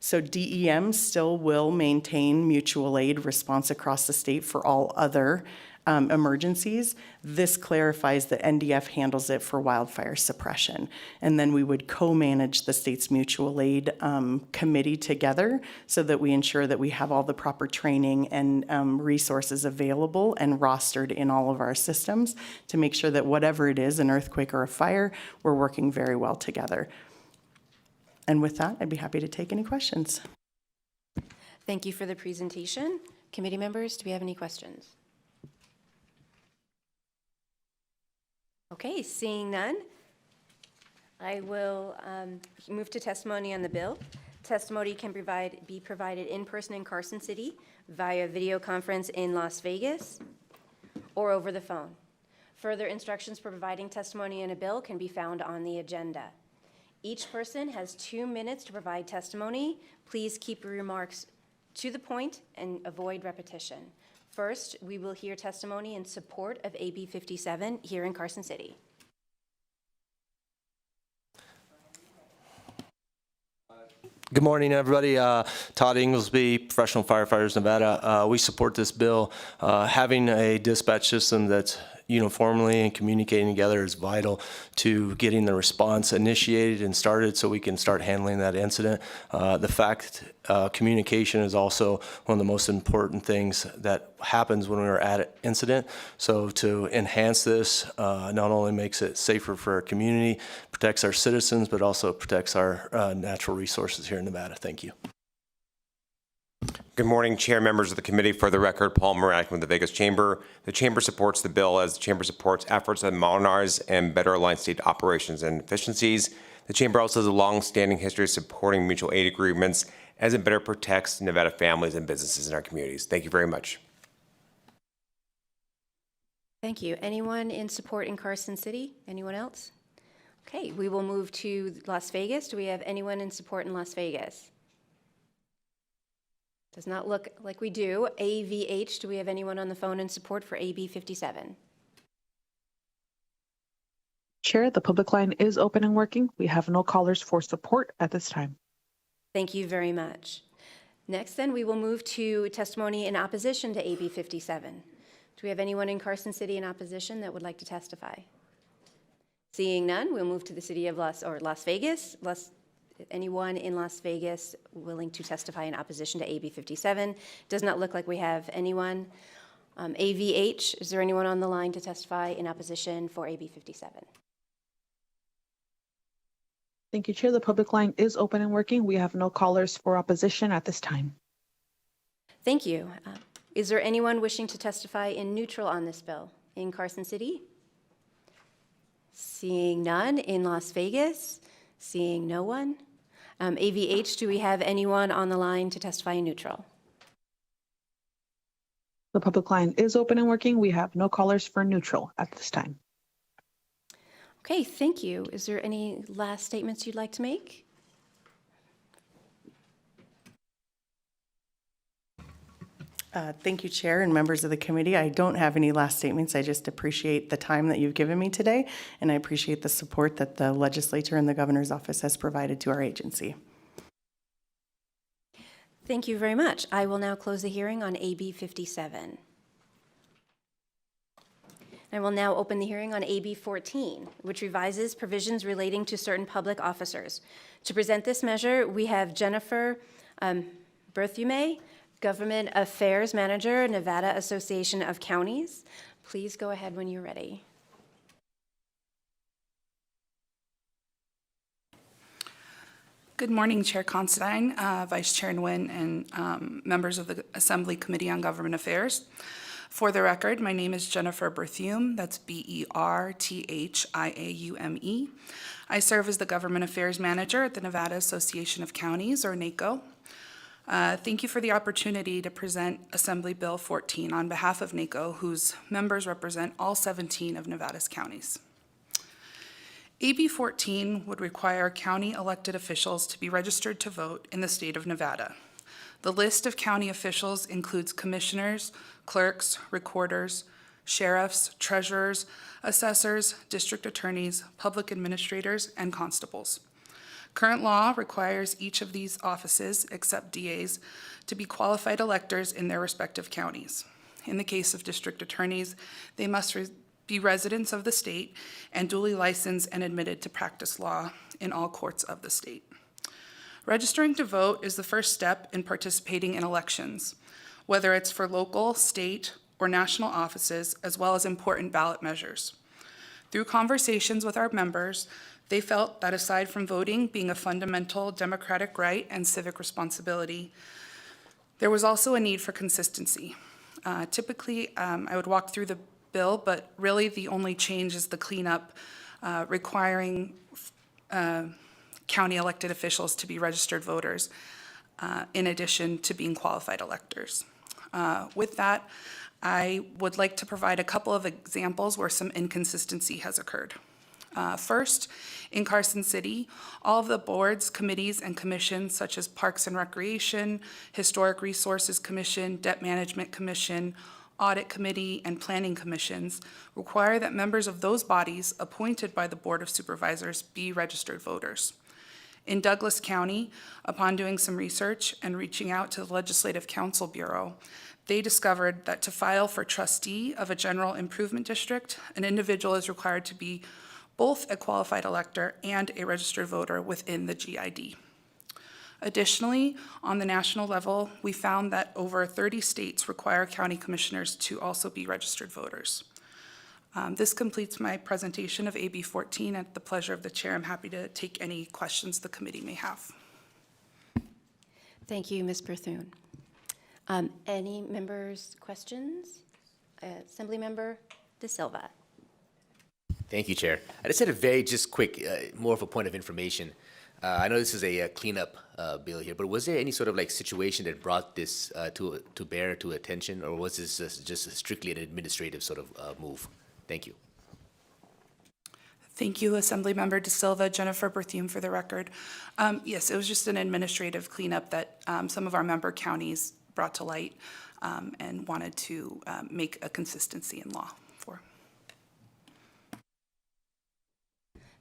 So DEM still will maintain mutual aid response across the state for all other emergencies. This clarifies that NDF handles it for wildfire suppression. And then we would co-manage the state's mutual aid committee together so that we ensure that we have all the proper training and resources available and rostered in all of our systems to make sure that whatever it is, an earthquake or a fire, we're working very well together. And with that, I'd be happy to take any questions. Thank you for the presentation. Committee members, do we have any questions? Okay, seeing none, I will move to testimony on the bill. Testimony can be provided in person in Carson City, via video conference in Las Vegas, or over the phone. Further instructions for providing testimony in a bill can be found on the agenda. Each person has 2 minutes to provide testimony. Please keep your remarks to the point and avoid repetition. First, we will hear testimony in support of AB 57 here in Carson City. Good morning, everybody. Todd Inglesby, Professional Firefighters Nevada. We support this bill. Having a dispatch system that's uniformly and communicating together is vital to getting the response initiated and started so we can start handling that incident. The fact communication is also one of the most important things that happens when we're at an incident. So to enhance this not only makes it safer for our community, protects our citizens, but also protects our natural resources here in Nevada. Thank you. Good morning, Chair, members of the committee. For the record, Paul Moran from the Vegas Chamber. The Chamber supports the bill as the Chamber supports efforts to modernize and better align state operations and efficiencies. The Chamber also has a long-standing history of supporting mutual aid agreements as it better protects Nevada families and businesses in our communities. Thank you very much. Thank you. Anyone in support in Carson City? Anyone else? Okay, we will move to Las Vegas. Do we have anyone in support in Las Vegas? Does not look like we do. AVH, do we have anyone on the phone in support for AB 57? Chair, the public line is open and working. We have no callers for support at this time. Thank you very much. Next, then, we will move to testimony in opposition to AB 57. Do we have anyone in Carson City in opposition that would like to testify? Seeing none, we'll move to the city of Las Vegas. Anyone in Las Vegas willing to testify in opposition to AB 57? Does not look like we have anyone. AVH, is there anyone on the line to testify in opposition for AB 57? Thank you, Chair. The public line is open and working. We have no callers for opposition at this time. Thank you. Is there anyone wishing to testify in neutral on this bill in Carson City? Seeing none. In Las Vegas? Seeing no one. AVH, do we have anyone on the line to testify in neutral? The public line is open and working. We have no callers for neutral at this time. Okay, thank you. Is there any last statements you'd like to make? Thank you, Chair and members of the committee. I don't have any last statements. I just appreciate the time that you've given me today, and I appreciate the support that the legislature and the governor's office has provided to our agency. Thank you very much. I will now close the hearing on AB 57. I will now open the hearing on AB 14, which revises provisions relating to certain public officers. To present this measure, we have Jennifer Berthume, Government Affairs Manager, Nevada Association of Counties. Please go ahead when you're ready. Good morning, Chair Considine, Vice Chair Nguyen, and members of the Assembly Committee on Government Affairs. For the record, my name is Jennifer Berthume, that's Berthiaume. I serve as the Government Affairs Manager at the Nevada Association of Counties, or NACO. Thank you for the opportunity to present Assembly Bill 14 on behalf of NACO, whose members represent all 17 of Nevada's counties. AB 14 would require county elected officials to be registered to vote in the state of Nevada. The list of county officials includes commissioners, clerks, recorders, sheriffs, treasurers, assessors, district attorneys, public administrators, and constables. Current law requires each of these offices, except DAs, to be qualified electors in their respective counties. In the case of district attorneys, they must be residents of the state and duly licensed and admitted to practice law in all courts of the state. Registering to vote is the first step in participating in elections, whether it's for local, state, or national offices, as well as important ballot measures. Through conversations with our members, they felt that aside from voting being a fundamental democratic right and civic responsibility, there was also a need for consistency. Typically, I would walk through the bill, but really the only change is the cleanup requiring county elected officials to be registered voters, in addition to being qualified electors. With that, I would like to provide a couple of examples where some inconsistency has occurred. First, in Carson City, all of the boards, committees, and commissions such as Parks and Recreation, Historic Resources Commission, Debt Management Commission, Audit Committee, and Planning Commissions require that members of those bodies appointed by the Board of Supervisors be registered voters. In Douglas County, upon doing some research and reaching out to the Legislative Council Bureau, they discovered that to file for trustee of a general improvement district, an individual is required to be both a qualified elector and a registered voter within the GID. Additionally, on the national level, we found that over 30 states require county commissioners to also be registered voters. This completes my presentation of AB 14. At the pleasure of the chair, I'm happy to take any questions the committee may have. Thank you, Ms. Berthune. Any members' questions? Assemblymember De Silva. Thank you, Chair. I just had a very quick, more of a point of information. I know this is a cleanup bill here, but was there any sort of like situation that brought this to bear to attention, or was this just strictly an administrative sort of move? Thank you. Thank you, Assemblymember De Silva. Jennifer Berthium for the record. Yes, it was just an administrative cleanup that some of our member counties brought to light and wanted to make a consistency in law for.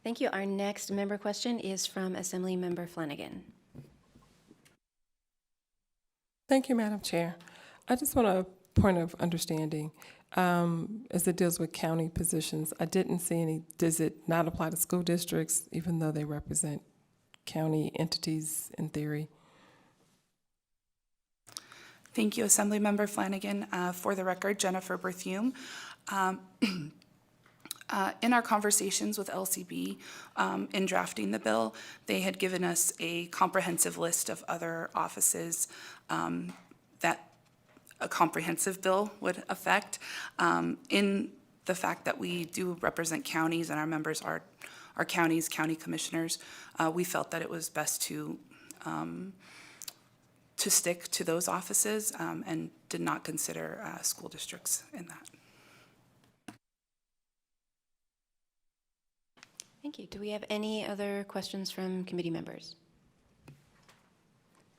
Thank you. Our next member question is from Assemblymember Flanagan. Thank you, Madam Chair. I just want a point of understanding as it deals with county positions. I didn't see any, does it not apply to school districts even though they represent county entities in theory? Thank you, Assemblymember Flanagan. For the record, Jennifer Berthium. In our conversations with LCB in drafting the bill, they had given us a comprehensive list of other offices that a comprehensive bill would affect. In the fact that we do represent counties and our members are counties, county commissioners, we felt that it was best to stick to those offices and did not consider school districts in that. Thank you. Do we have any other questions from committee members?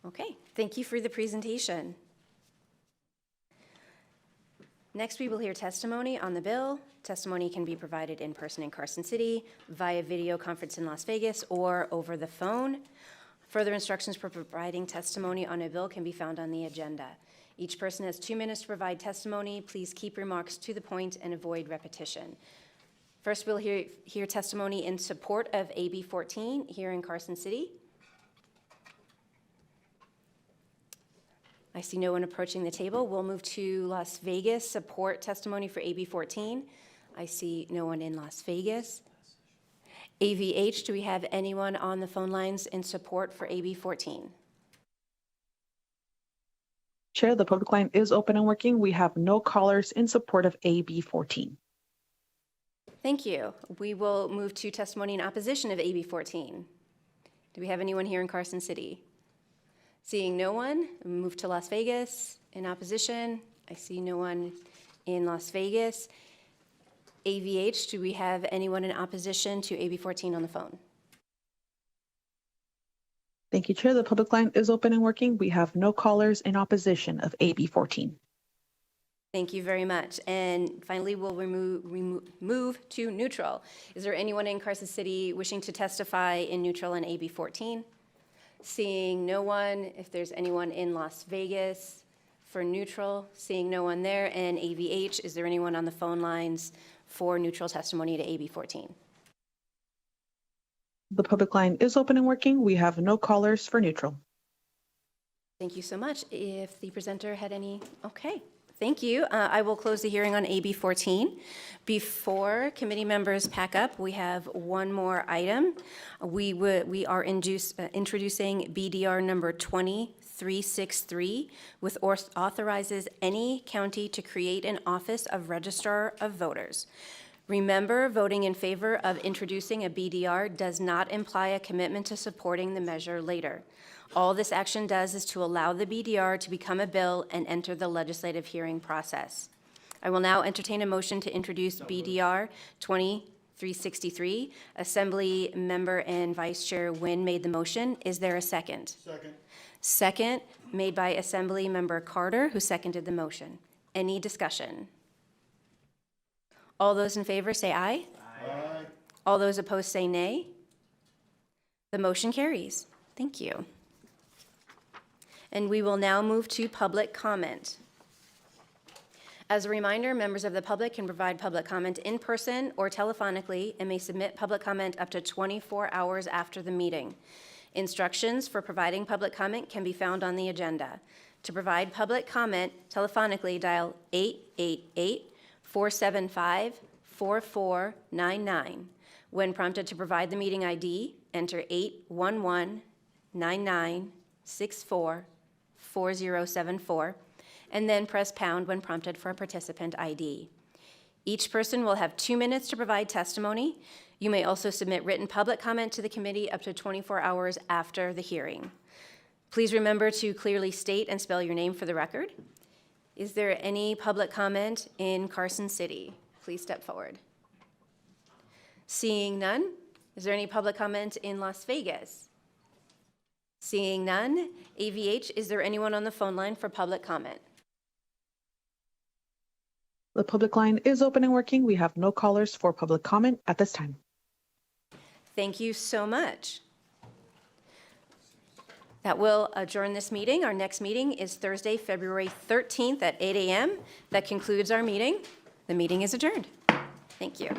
Okay, thank you for the presentation. Next, we will hear testimony on the bill. Testimony can be provided in person in Carson City, via video conference in Las Vegas, or over the phone. Further instructions for providing testimony on a bill can be found on the agenda. Each person has 2 minutes to provide testimony. Please keep remarks to the point and avoid repetition. First, we'll hear testimony in support of AB 14 here in Carson City. I see no one approaching the table. We'll move to Las Vegas, support testimony for AB 14. I see no one in Las Vegas. AVH, do we have anyone on the phone lines in support for AB 14? Chair, the public line is open and working. We have no callers in support of AB 14. Thank you. We will move to testimony in opposition of AB 14. Do we have anyone here in Carson City? Seeing no one, move to Las Vegas in opposition. I see no one in Las Vegas. AVH, do we have anyone in opposition to AB 14 on the phone? Thank you, Chair. The public line is open and working. We have no callers in opposition of AB 14. Thank you very much. And finally, we'll move to neutral. Is there anyone in Carson City wishing to testify in neutral on AB 14? Seeing no one, if there's anyone in Las Vegas for neutral, seeing no one there. And AVH, is there anyone on the phone lines for neutral testimony to AB 14? The public line is open and working. We have no callers for neutral. Thank you so much. If the presenter had any, okay. Thank you. I will close the hearing on AB 14. Before committee members pack up, we have one more item. We are introducing BDR number 2363, which authorizes any county to create an office of registrar of voters. Remember, voting in favor of introducing a BDR does not imply a commitment to supporting the measure later. All this action does is to allow the BDR to become a bill and enter the legislative hearing process. I will now entertain a motion to introduce BDR 2363. Assembly Member and Vice Chair Nguyen made the motion. Is there a second? Second. Second, made by Assembly Member Carter, who seconded the motion. Any discussion? All those in favor say aye. Aye. All those opposed say nay. The motion carries. Thank you. And we will now move to public comment. As a reminder, members of the public can provide public comment in person or telephonically and may submit public comment up to 24 hours after the meeting. Instructions for providing public comment can be found on the agenda. To provide public comment telephonically, dial 888-475-4499. When prompted to provide the meeting ID, enter 811-9964-4074, and then press pound when prompted for a participant ID. Each person will have 2 minutes to provide testimony. You may also submit written public comment to the committee up to 24 hours after the hearing. Please remember to clearly state and spell your name for the record. Is there any public comment in Carson City? Please step forward. Seeing none, is there any public comment in Las Vegas? Seeing none, AVH, is there anyone on the phone line for public comment? The public line is open and working. We have no callers for public comment at this time. Thank you so much. That will adjourn this meeting. Our next meeting is Thursday, February 13th at 8 a.m. That concludes our meeting. The meeting is adjourned. Thank you.